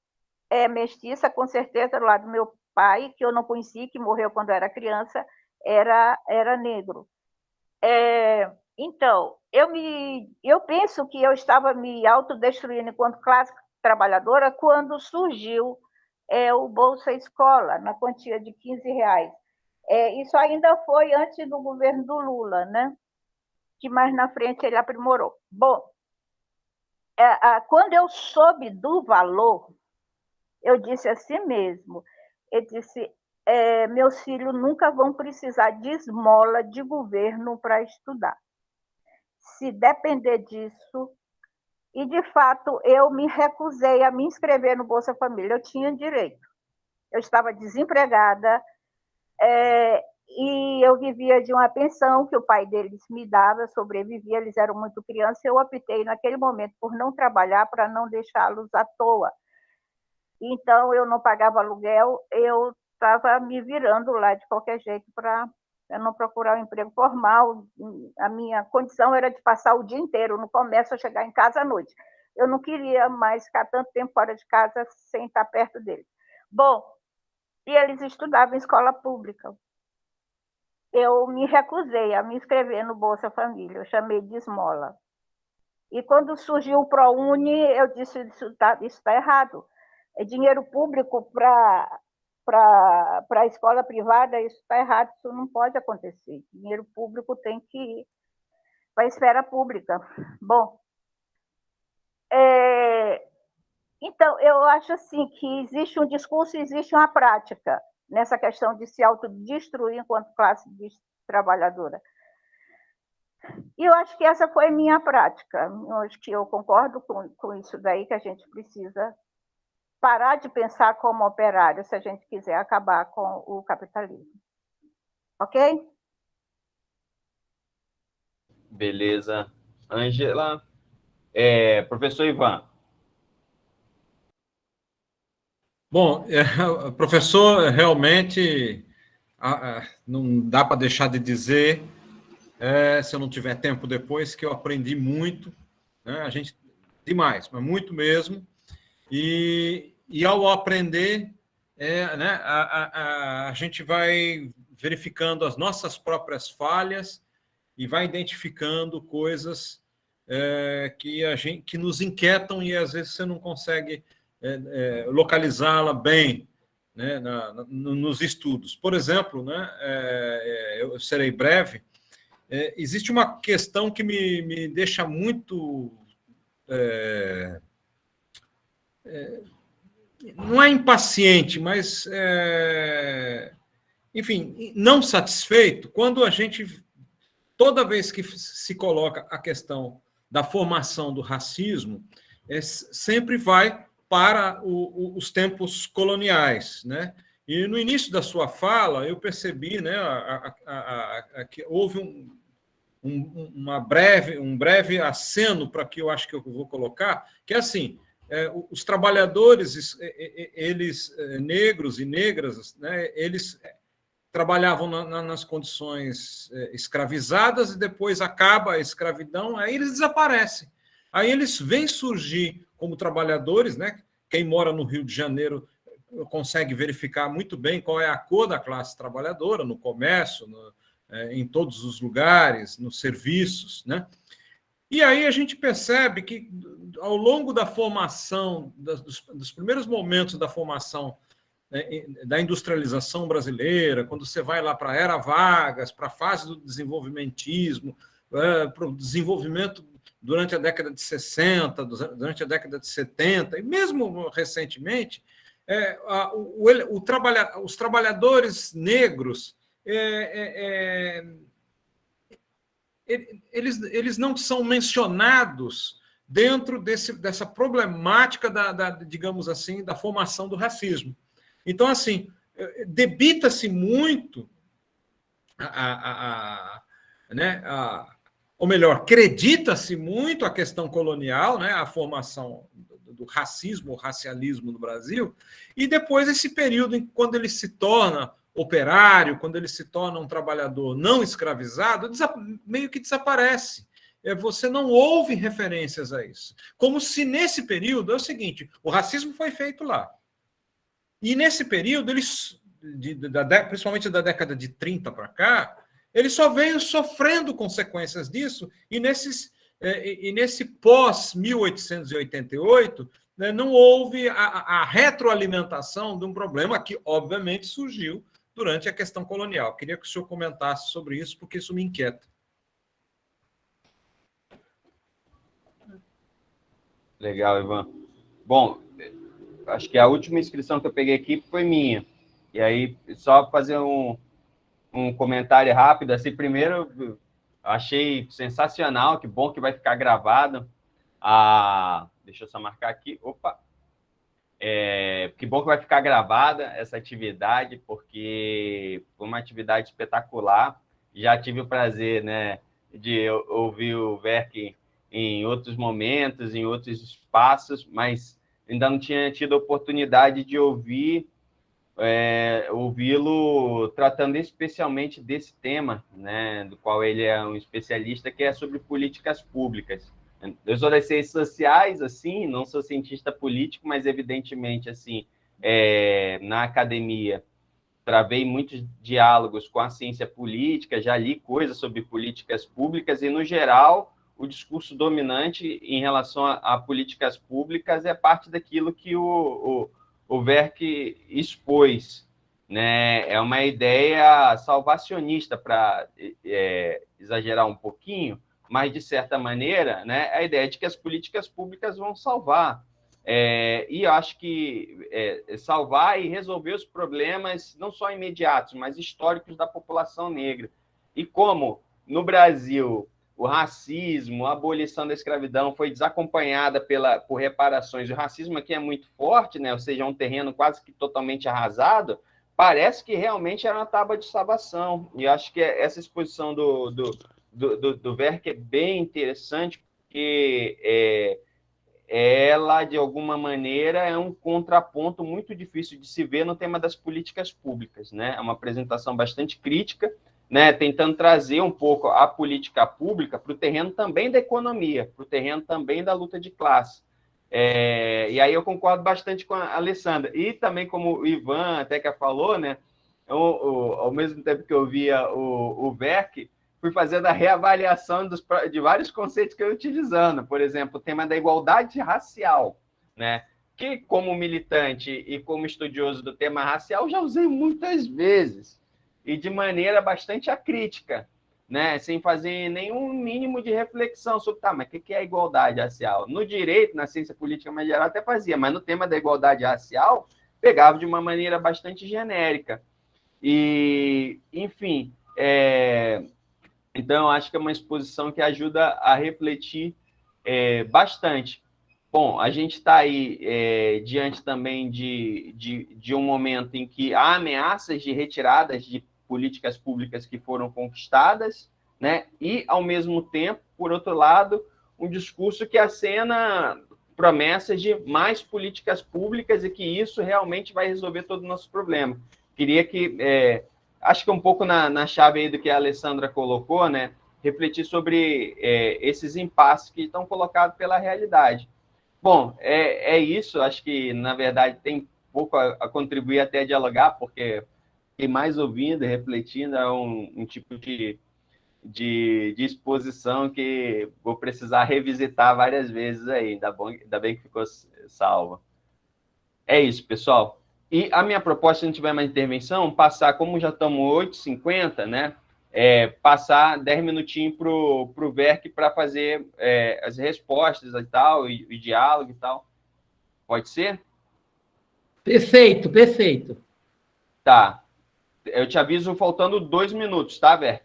mestiça, com certeza, do lado do meu pai, que eu não conheci, que morreu quando eu era criança, era negro. Então, eu penso que eu estava me autodestruindo enquanto classe trabalhadora quando surgiu o Bolsa Escola, na quantia de R$15. Isso ainda foi antes do governo do Lula, né? Que mais na frente ele aprimorou. Bom, quando eu soube do valor, eu disse assim mesmo, eu disse, meus filhos nunca vão precisar de esmola de governo para estudar. Se depender disso, e de fato eu me recusei a me inscrever no Bolsa Família, eu tinha direito. Eu estava desempregada, e eu vivia de uma pensão que o pai deles me dava, sobrevivia, eles eram muito crianças, eu optei naquele momento por não trabalhar para não deixá-los à toa. Então, eu não pagava aluguel, eu estava me virando lá de qualquer jeito para não procurar um emprego formal. A minha condição era de passar o dia inteiro no comércio, chegar em casa à noite. Eu não queria mais ficar tanto tempo fora de casa sem estar perto deles. Bom, e eles estudavam em escola pública. Eu me recusei a me inscrever no Bolsa Família, eu chamei de esmola. E quando surgiu o ProUni, eu disse, isso está errado. É dinheiro público para a escola privada, isso está errado, isso não pode acontecer. Dinheiro público tem que ir para a esfera pública. Bom, então, eu acho assim que existe um discurso e existe uma prática nessa questão de se autodestruir enquanto classe trabalhadora. E eu acho que essa foi a minha prática. Eu acho que eu concordo com isso daí, que a gente precisa parar de pensar como operário se a gente quiser acabar com o capitalismo. Ok? Beleza. Ângela. Professor Ivan. Bom, professor, realmente não dá para deixar de dizer, se eu não tiver tempo depois, que eu aprendi muito, né? A gente, demais, mas muito mesmo. E ao aprender, né, a gente vai verificando as nossas próprias falhas e vai identificando coisas que nos inquietam e às vezes você não consegue localizá-la bem, né, nos estudos. Por exemplo, né, eu serei breve, existe uma questão que me deixa muito... não é impaciente, mas, enfim, não satisfeito, quando a gente, toda vez que se coloca a questão da formação do racismo, sempre vai para os tempos coloniais, né? E no início da sua fala, eu percebi, né, que houve um breve aceno para que eu acho que eu vou colocar, que é assim, os trabalhadores, eles negros e negras, né, eles trabalhavam nas condições escravizadas e depois acaba a escravidão, aí eles desaparecem. Aí eles vêm surgir como trabalhadores, né? Quem mora no Rio de Janeiro consegue verificar muito bem qual é a cor da classe trabalhadora, no comércio, em todos os lugares, nos serviços, né? E aí a gente percebe que, ao longo da formação, dos primeiros momentos da formação, né, da industrialização brasileira, quando você vai lá para a Era Vargas, para a fase do desenvolvimentismo, para o desenvolvimento durante a década de 60, durante a década de 70, e mesmo recentemente, os trabalhadores negros eles não são mencionados dentro dessa problemática digamos assim, da formação do racismo. Então, assim, debita-se muito, né, ou melhor, acredita-se muito a questão colonial, né, a formação do racismo, o racialismo no Brasil, e depois esse período quando ele se torna operário, quando ele se torna um trabalhador não escravizado, meio que desaparece. Você não ouve referências a isso. Como se nesse período, é o seguinte, o racismo foi feito lá. E nesse período, principalmente da década de 30 para cá, ele só veio sofrendo consequências disso, e nesse pós-1888, né, não houve a retroalimentação de um problema que, obviamente, surgiu durante a questão colonial. Queria que o senhor comentasse sobre isso, porque isso me inquieta. Legal, Ivan. Bom, acho que a última inscrição que eu peguei aqui foi minha. E aí, só fazer um comentário rápido. Assim, primeiro, achei sensacional, que bom que vai ficar gravado. Deixa eu só marcar aqui. Opa! Que bom que vai ficar gravada essa atividade, porque foi uma atividade espetacular. Já tive o prazer, né, de ouvir o Werk em outros momentos, em outros espaços, mas ainda não tinha tido a oportunidade de ouvi-lo tratando especialmente desse tema, né, do qual ele é um especialista, que é sobre políticas públicas. Eu sou das ciências sociais, assim, não sou cientista político, mas evidentemente, assim, na academia, travei muitos diálogos com a ciência política, já li coisas sobre políticas públicas e, no geral, o discurso dominante em relação a políticas públicas é parte daquilo que o Werk expôs, né? É uma ideia salvacionista, para exagerar um pouquinho, mas, de certa maneira, né, a ideia de que as políticas públicas vão salvar. E eu acho que salvar e resolver os problemas, não só imediatos, mas históricos da população negra. E como, no Brasil, o racismo, a abolição da escravidão foi desacompanhada por reparações, o racismo aqui é muito forte, né? Ou seja, é um terreno quase que totalmente arrasado, parece que realmente era uma tábua de salvação. E acho que essa exposição do Werk é bem interessante, porque ela, de alguma maneira, é um contraponto muito difícil de se ver no tema das políticas públicas, né? É uma apresentação bastante crítica, né? Tentando trazer um pouco a política pública para o terreno também da economia, para o terreno também da luta de classe. E aí eu concordo bastante com a Alessandra. E também, como o Ivan até que falou, né? Ao mesmo tempo que eu via o Werk, fui fazendo a reavaliação de vários conceitos que eu ia utilizando. Por exemplo, o tema da igualdade racial, né? Que, como militante e como estudioso do tema racial, já usei muitas vezes, e de maneira bastante acrítica, né? Sem fazer nenhum mínimo de reflexão sobre, mas o que é a igualdade racial? No direito, na ciência política mais geral, até fazia, mas no tema da igualdade racial, pegava de uma maneira bastante genérica. E, enfim, então, eu acho que é uma exposição que ajuda a refletir bastante. Bom, a gente está aí diante também de um momento em que há ameaças de retiradas de políticas públicas que foram conquistadas, né? E, ao mesmo tempo, por outro lado, um discurso que acena promessas de mais políticas públicas e que isso realmente vai resolver todo o nosso problema. Queria que... acho que um pouco na chave aí do que a Alessandra colocou, né? Refletir sobre esses impasses que estão colocados pela realidade. Bom, é isso. Acho que, na verdade, tem pouco a contribuir até a dialogar, porque quem mais ouvindo e refletindo é um tipo de exposição que vou precisar revisitar várias vezes aí. Ainda bem que ficou salva. É isso, pessoal. E a minha proposta, se não tiver mais intervenção, passar, como já estamos 8h50, né? Passar 10 minutinhos para o Werk para fazer as respostas e tal, e diálogo e tal. Pode ser? Perfeito, perfeito. Tá. Eu te aviso faltando 2 minutos, tá, Werk?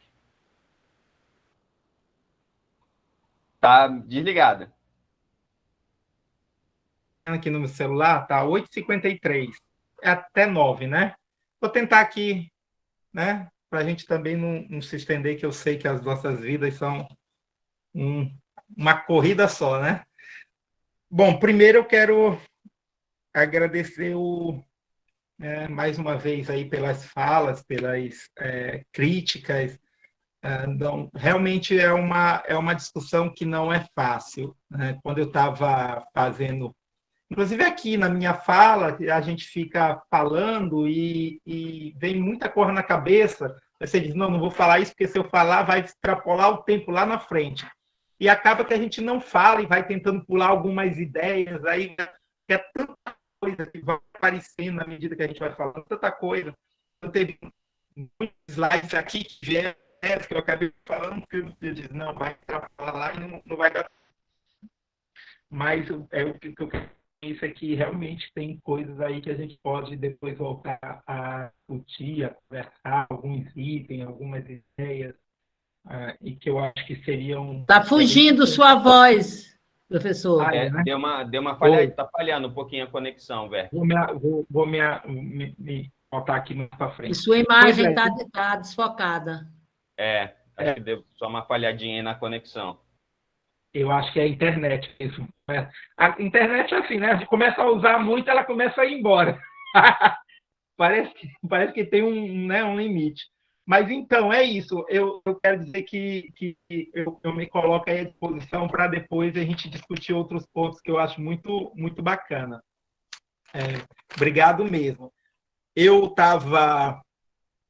Tá desligada. Aqui no meu celular, tá 8h53. É até 9, né? Vou tentar aqui, né? Para a gente também não se estender, que eu sei que as nossas vidas são uma corrida só, né? Bom, primeiro eu quero agradecer mais uma vez aí pelas falas, pelas críticas. Então, realmente é uma discussão que não é fácil, né? Quando eu estava fazendo... Inclusive aqui na minha fala, a gente fica falando e vem muita coisa na cabeça. Você diz, não vou falar isso, porque se eu falar vai extrapolar o tempo lá na frente. E acaba que a gente não fala e vai tentando pular algumas ideias, aí é tanta coisa que vai aparecendo na medida que a gente vai falando, tanta coisa. Eu teve muitos slides aqui que vieram, que eu acabei falando, que eu disse, não, vai extrapolar lá e não vai dar. Mas o que eu isso é que realmente tem coisas aí que a gente pode depois voltar a discutir, a conversar, alguns itens, algumas ideias, e que eu acho que seriam... Está fugindo sua voz, professor. Né? Deu uma falha, está falhando um pouquinho a conexão, Werk. voltar aqui mais para E frente. sua imagem Pois está desfocada. Acho que deu só uma falhadinha aí na conexão. Eu acho que é a internet mesmo. A internet é assim, né? A gente começa a usar muito, ela começa a ir embora. Parece que tem um limite. Mas então, é isso. Eu quero dizer que eu me coloco aí à disposição para depois a gente discutir outros pontos que eu acho muito, muito bacana. Obrigado mesmo.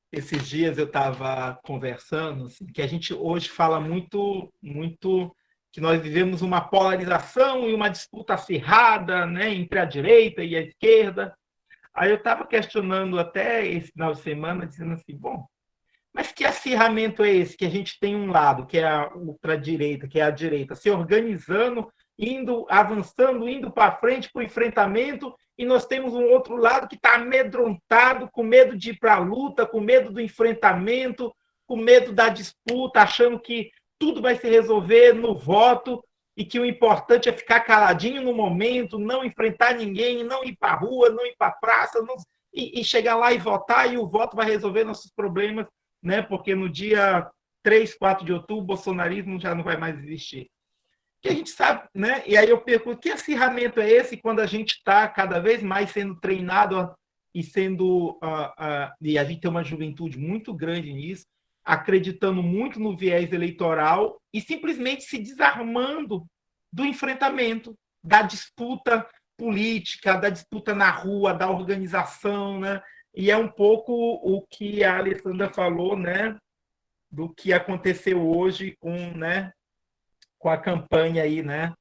Esses dias eu estava conversando, assim, que a gente hoje fala muito, muito que nós vivemos uma polarização e uma disputa acirrada, né, entre a direita e a esquerda. Aí eu estava questionando até esse final de semana, dizendo assim, bom, mas que acirramento é esse? Que a gente tem um lado, que é a ultradireita, que é a direita, se organizando, avançando, indo para frente para o enfrentamento, e nós temos um outro lado que está amedrontado, com medo de ir para a luta, com medo do enfrentamento, com medo da disputa, achando que tudo vai se resolver no voto e que o importante é ficar caladinho no momento, não enfrentar ninguém, não ir para a rua, não ir para a praça, e chegar lá e votar, e o voto vai resolver nossos problemas, né? Porque no dia 3, 4 de outubro, o bolsonarismo já não vai mais existir. Que a gente sabe, né? E aí eu pergunto, que acirramento é esse quando a gente está cada vez mais sendo treinado e e a gente tem uma juventude muito grande nisso, acreditando muito no viés eleitoral e simplesmente se desarmando do enfrentamento, da disputa política, da disputa na rua, da organização, né? E é um pouco o que a Alessandra falou, né? Do que aconteceu hoje com a campanha aí, né?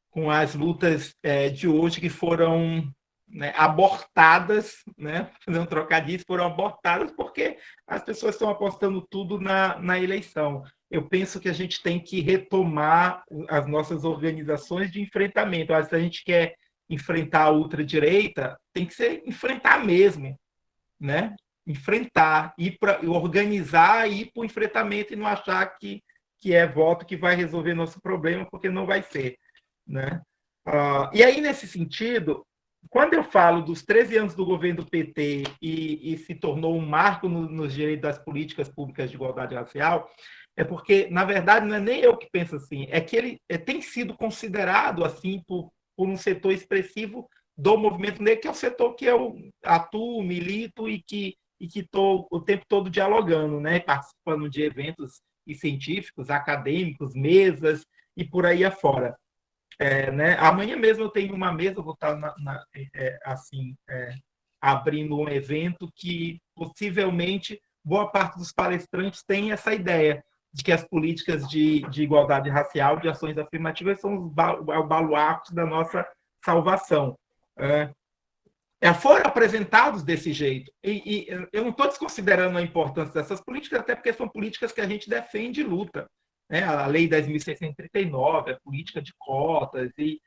Com as lutas de hoje que foram, né, abortadas, né? Fazendo trocadilho, foram abortadas porque as pessoas estão apostando tudo na eleição. Eu penso que a gente tem que retomar as nossas organizações de enfrentamento. Se a gente quer enfrentar a ultradireita, tem que ser enfrentar mesmo, né? Enfrentar, organizar, ir para o enfrentamento e não achar que é voto que vai resolver nosso problema, porque não vai ser, né? E aí, nesse sentido, quando eu falo dos 13 anos do governo do PT e se tornou um marco nos direitos das políticas públicas de igualdade racial, é porque, na verdade, não é nem eu que penso assim, é que ele tem sido considerado assim por um setor expressivo do movimento negro, que é o setor que eu atuo, milito e que estou o tempo todo dialogando, né? Participando de eventos científicos, acadêmicos, mesas e por aí afora. Né? Amanhã mesmo eu tenho uma mesa, eu vou estar abrindo um evento que possivelmente boa parte dos palestrantes tem essa ideia de que as políticas de igualdade racial, de ações afirmativas, são os baluartes da nossa salvação. Foram apresentados desse jeito. E eu não estou desconsiderando a importância dessas políticas, até porque são políticas que a gente defende e luta. Né? A Lei 10.639, a política de cotas e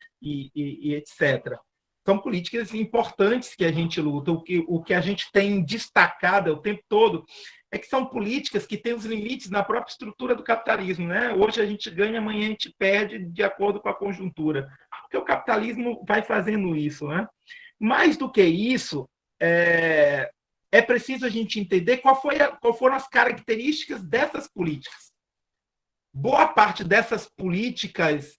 etc. São políticas importantes que a gente luta. O que a gente tem destacado o tempo todo é que são políticas que têm os limites na própria estrutura do capitalismo. Né? Hoje a gente ganha, amanhã a gente perde de acordo com a conjuntura. Porque o capitalismo vai fazendo isso. Né? Mais do que isso, é preciso a gente entender qual foram as características dessas políticas. Boa parte dessas políticas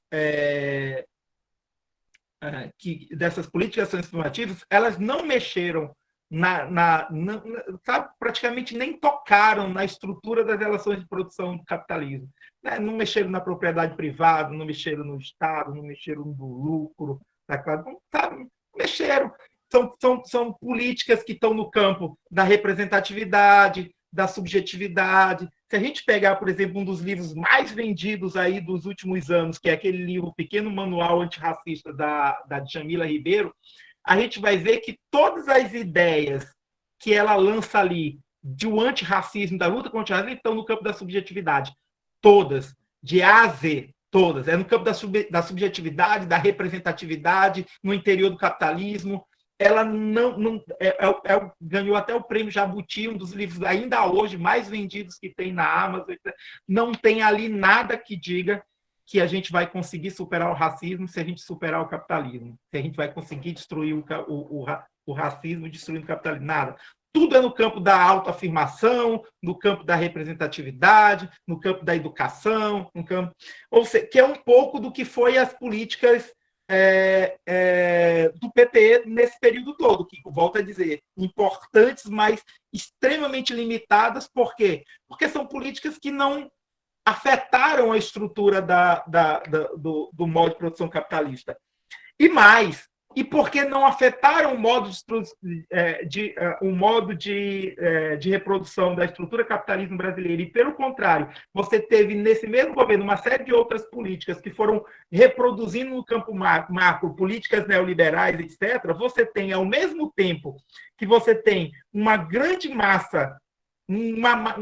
dessas políticas transformativas, elas não mexeram praticamente nem tocaram na estrutura das relações de produção do capitalismo. Né? Não mexeram na propriedade privada, não mexeram no Estado, não mexeram no lucro, não mexeram. São políticas que estão no campo da representatividade, da subjetividade. Se a gente pegar, por exemplo, um dos livros mais vendidos aí dos últimos anos, que é aquele livro Pequeno Manual Antirracista da Djamila Ribeiro, a gente vai ver que todas as ideias que ela lança ali do antirracismo, da luta contra o racismo, estão no campo da subjetividade. Todas, de A a Z, todas. É no campo da subjetividade, da representatividade, no interior do capitalismo. Ela ganhou até o prêmio Jabuti, um dos livros ainda hoje mais vendidos que tem na Amazon. Não tem ali nada que diga que a gente vai conseguir superar o racismo se a gente superar o capitalismo, se a gente vai conseguir destruir o racismo destruindo o capitalismo. Nada. Tudo é no campo da autoafirmação, no campo da representatividade, no campo da educação, no campo... ou seja, que é um pouco do que foi as políticas do PT nesse período todo, que, volto a dizer, importantes, mas extremamente limitadas. Por quê? Porque são políticas que não afetaram a estrutura do modo de produção capitalista. E mais, e porque não afetaram o modo de reprodução da estrutura capitalismo brasileira. E, pelo contrário, você teve, nesse mesmo governo, uma série de outras políticas que foram reproduzindo no campo macro políticas neoliberais, etc. Você tem, ao mesmo tempo que você tem uma grande massa, uma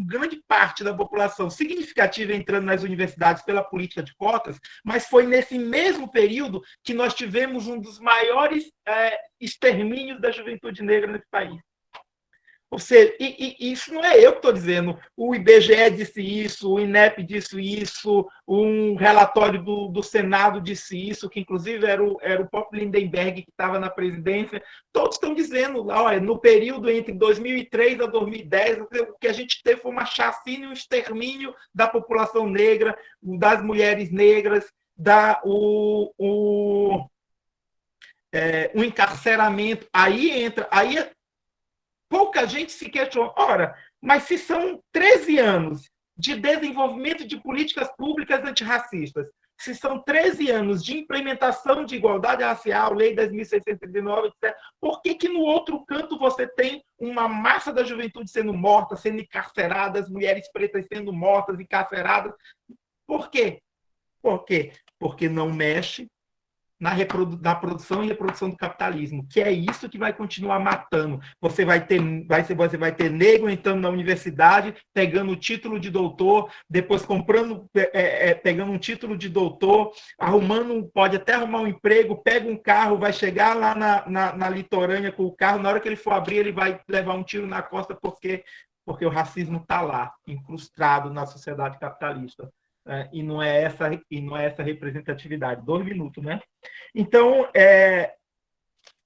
grande parte da população significativa entrando nas universidades pela política de cotas, mas foi nesse mesmo período que nós tivemos um dos maiores extermínios da juventude negra nesse país. Ou seja, e isso não é eu que estou dizendo, o IBGE disse isso, o INEP disse isso, um relatório do Senado disse isso, que inclusive era o próprio Lindenberg que estava na presidência. Todos estão dizendo, olha, no período entre 2003 a 2010, o que a gente teve foi uma chacina e um extermínio da população negra, das mulheres negras, um encarceramento. Aí pouca gente se questiona. Ora, mas se são 13 anos de desenvolvimento de políticas públicas antirracistas, se são 13 anos de implementação de igualdade racial, Lei 10.639, etc., por que no outro canto você tem uma massa da juventude sendo morta, sendo encarcerada, as mulheres pretas sendo mortas, encarceradas? Por quê? Por quê? Porque não mexe na produção e reprodução do capitalismo, que é isso que vai continuar matando. Você vai ter negro entrando na universidade, pegando o título de doutor, depois pegando um título de doutor, pode até arrumar um emprego, pega um carro, vai chegar lá na litorânea com o carro, na hora que ele for abrir, ele vai levar um tiro na costa, porque o racismo está lá, incrustado na sociedade capitalista. E não é essa representatividade. 2 minutos, né? Então,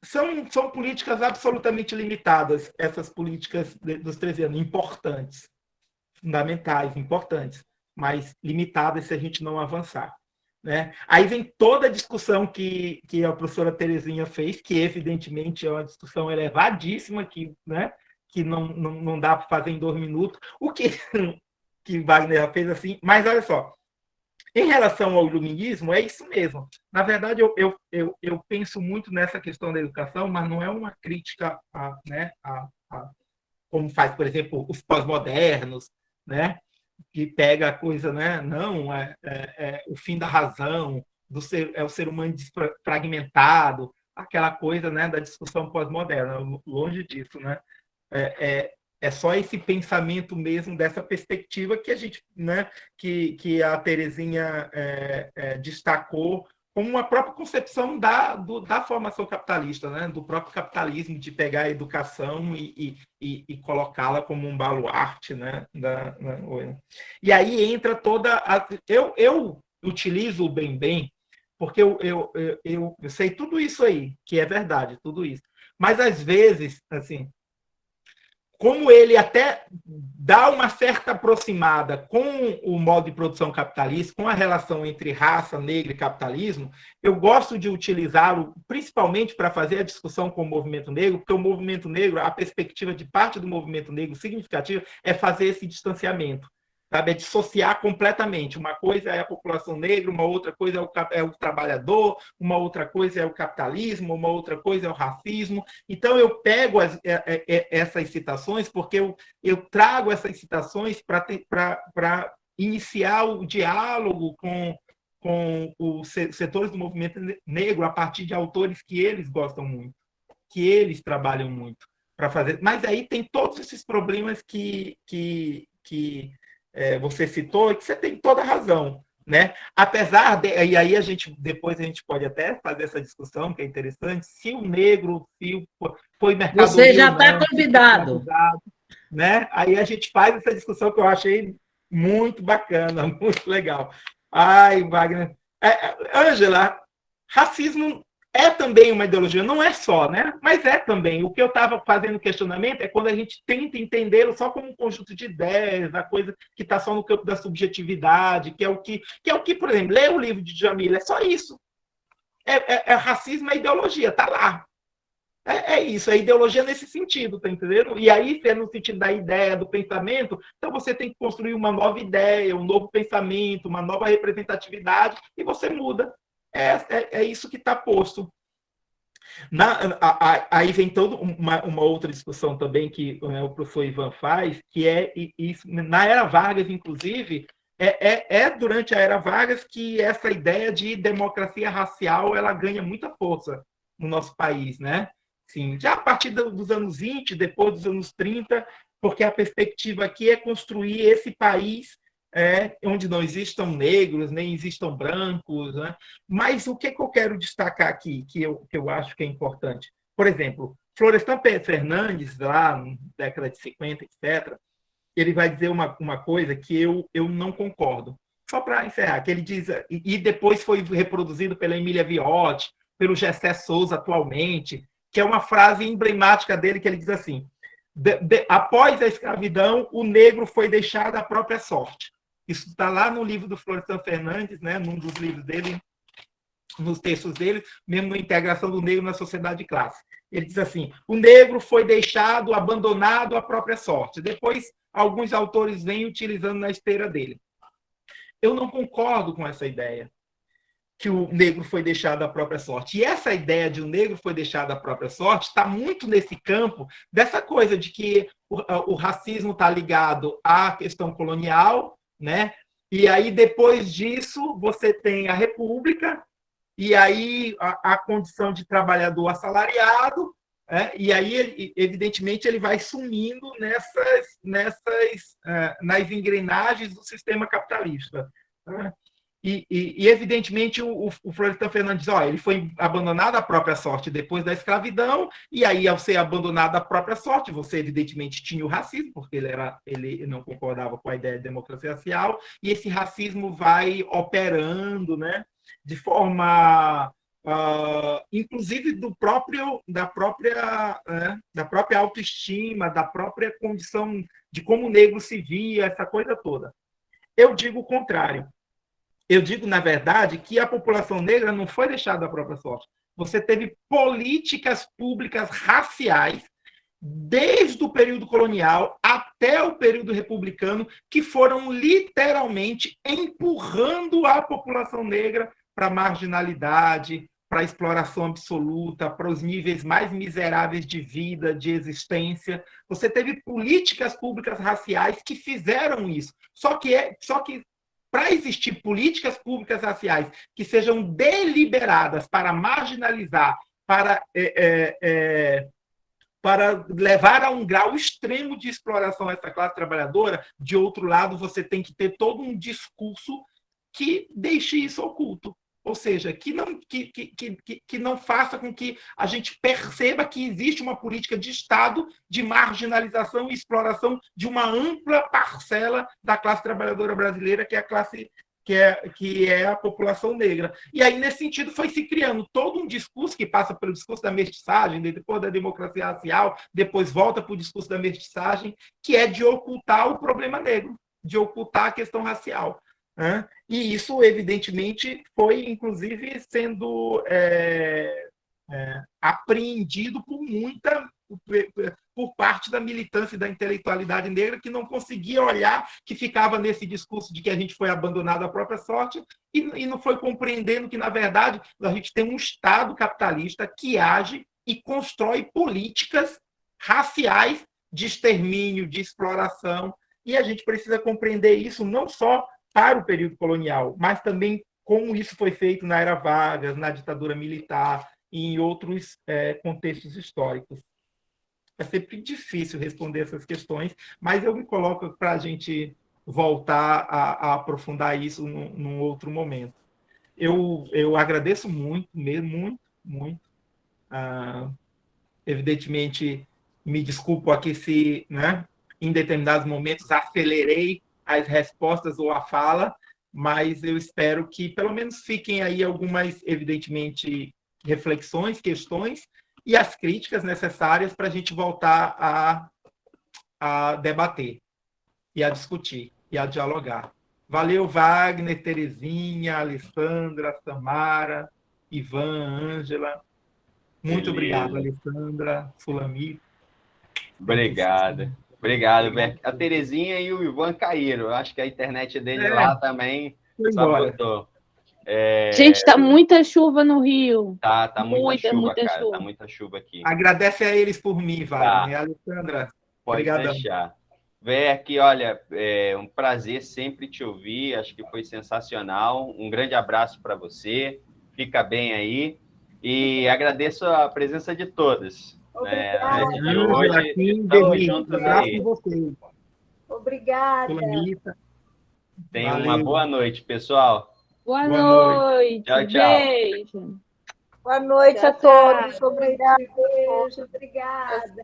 são políticas absolutamente limitadas, essas políticas dos 13 anos, importantes, fundamentais, importantes, mas limitadas se a gente não avançar. Né? Aí vem toda a discussão que a professora Terezinha fez, que evidentemente é uma discussão elevadíssima, que não dá para fazer em 2 minutos, o que Wagner já fez assim, mas olha só, em relação ao iluminismo, é isso mesmo. Na verdade, eu penso muito nessa questão da educação, mas não é uma crítica como faz, por exemplo, os pós-modernos, né? Que pega a coisa, né? Não, é o fim da razão, é o ser humano fragmentado, aquela coisa, né, da discussão pós-moderna, longe disso, né? É só esse pensamento mesmo, dessa perspectiva que a gente, né, que a Terezinha destacou como uma própria concepção da formação capitalista, né, do próprio capitalismo, de pegar a educação e colocá-la como um baluarte, né, e aí entra toda eu utilizo o bem, porque eu sei tudo isso aí, que é verdade, tudo isso, mas às vezes, assim, como ele até dá uma certa aproximada com o modo de produção capitalista, com a relação entre raça, negra e capitalismo, eu gosto de utilizá-lo principalmente para fazer a discussão com o movimento negro, porque o movimento negro, a perspectiva de parte do movimento negro significativa é fazer esse distanciamento, sabe? É dissociar completamente. Uma coisa é a população negra, uma outra coisa é o trabalhador, uma outra coisa é o capitalismo, uma outra coisa é o racismo. Então, eu pego essas citações porque eu trago essas citações para iniciar o diálogo com os setores do movimento negro a partir de autores que eles gostam muito, que eles trabalham muito para fazer. Mas aí tem todos esses problemas que você citou, e que você tem toda a razão, né? Apesar de, e aí depois a gente pode até fazer essa discussão, que é interessante, se o negro foi mercadoria. Você já está convidado. Né? Aí a gente faz essa discussão que eu achei muito bacana, muito legal. Ai, Wagner. Ângela, racismo é também uma ideologia, não é só, né? Mas é também. O que eu estava fazendo questionamento é quando a gente tenta entendê-lo só como um conjunto de ideias, a coisa que está só no campo da subjetividade, que é o que, por exemplo, ler o livro de Djamila, é só isso. Racismo é ideologia, está lá. É isso, é ideologia nesse sentido, tá entendendo? E aí, se é no sentido da ideia, do pensamento, então você tem que construir uma nova ideia, um novo pensamento, uma nova representatividade, e você muda. É isso que está posto. Aí vem toda uma outra discussão também que o professor Ivan faz, que é isso, na Era Vargas, inclusive, durante a Era Vargas que essa ideia de democracia racial ela ganha muita força no nosso país, né? Sim, já a partir dos anos 20, depois dos anos 30, porque a perspectiva aqui é construir esse país onde não existam negros, nem existam brancos, né? Mas o que eu quero destacar aqui, que eu acho que é importante? Por exemplo, Florestan Fernandes, lá na década de 50, etc., ele vai dizer uma coisa que eu não concordo. Só para encerrar, que ele diz, e depois foi reproduzido pela Emília Viotti, pelo Gessé Souza atualmente, que é uma frase emblemática dele, que ele diz assim: após a escravidão, o negro foi deixado à própria sorte. Isso está lá no livro do Florestan Fernandes, né, num dos livros dele, nos textos dele, mesmo na Integração do Negro na Sociedade de Classe. Ele diz assim: o negro foi deixado, abandonado à própria sorte. Depois, alguns autores vêm utilizando na esteira dele. Eu não concordo com essa ideia, que o negro foi deixado à própria sorte. E essa ideia de o negro foi deixado à própria sorte está muito nesse campo dessa coisa de que o racismo está ligado à questão colonial, né? E aí, depois disso, você tem a República, e aí a condição de trabalhador assalariado, e aí, evidentemente, ele vai sumindo nas engrenagens do sistema capitalista. Né? E, evidentemente, o Florestan Fernandes ele foi abandonado à própria sorte depois da escravidão, e aí, ao ser abandonado à própria sorte, você, evidentemente, tinha o racismo, porque ele não concordava com a ideia de democracia racial, e esse racismo vai operando, né, de forma, inclusive, da própria autoestima, da própria condição de como o negro se via, essa coisa toda. Eu digo o contrário. Eu digo, na verdade, que a população negra não foi deixada à própria sorte. Você teve políticas públicas raciais, desde o período colonial até o período republicano, que foram literalmente empurrando a população negra para a marginalidade, para a exploração absoluta, para os níveis mais miseráveis de vida, de existência. Você teve políticas públicas raciais que fizeram isso. Só que para existir políticas públicas raciais que sejam deliberadas para marginalizar, para levar a um grau extremo de exploração essa classe trabalhadora, de outro lado, você tem que ter todo um discurso que deixe isso oculto. Ou seja, que não faça com que a gente perceba que existe uma política de Estado de marginalização e exploração de uma ampla parcela da classe trabalhadora brasileira, que é a classe que é a população negra. E aí, nesse sentido, foi se criando todo um discurso que passa pelo discurso da mestiçagem, depois da democracia racial, depois volta para o discurso da mestiçagem, que é de ocultar o problema negro, de ocultar a questão racial. E isso, evidentemente, foi, inclusive, sendo apreendido por parte da militância e da intelectualidade negra, que não conseguia olhar, que ficava nesse discurso de que a gente foi abandonado à própria sorte e não foi compreendendo que, na verdade, a gente tem um Estado capitalista que age e constrói políticas raciais de extermínio, de exploração, e a gente precisa compreender isso não só para o período colonial, mas também como isso foi feito na Era Vargas, na ditadura militar e em outros contextos históricos. É sempre difícil responder essas questões, mas eu me coloco para a gente voltar a aprofundar isso num outro momento. Eu agradeço muito, mesmo, muito, muito. Evidentemente, me desculpo aqui se, né, em determinados momentos acelerei as respostas ou a fala, mas eu espero que pelo menos fiquem aí algumas, evidentemente, reflexões, questões e as críticas necessárias para a gente voltar a debater e a discutir e a dialogar. Valeu, Wagner, Terezinha, Alessandra, Samara, Ivan, Ângela. Muito obrigado, Alessandra, Sulamita. Obrigado. Obrigado, Beck. A Terezinha e o Ivan caíram. Eu acho que a internet dele lá também sabotou. Gente, está muita chuva no Rio. Tá muita chuva, cara. chuva. Tá muita chuva aqui. Agradece a eles por mim, Wagner. Tá. Alessandra, Pode obrigadão. deixar. Beck, olha, é um prazer sempre te ouvir. Acho que foi sensacional. Um grande abraço para você. Fica bem aí. E agradeço a presença de todos. Hoje estamos juntos aí. Obrigada. Tenha uma boa noite, pessoal. Boa noite. Tchau, tchau. Beijo. Boa noite a todos. Obrigada. Beijo, obrigada.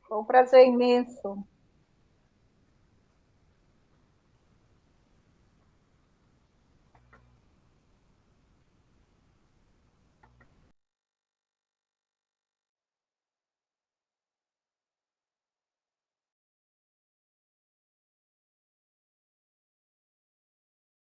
Foi um prazer imenso.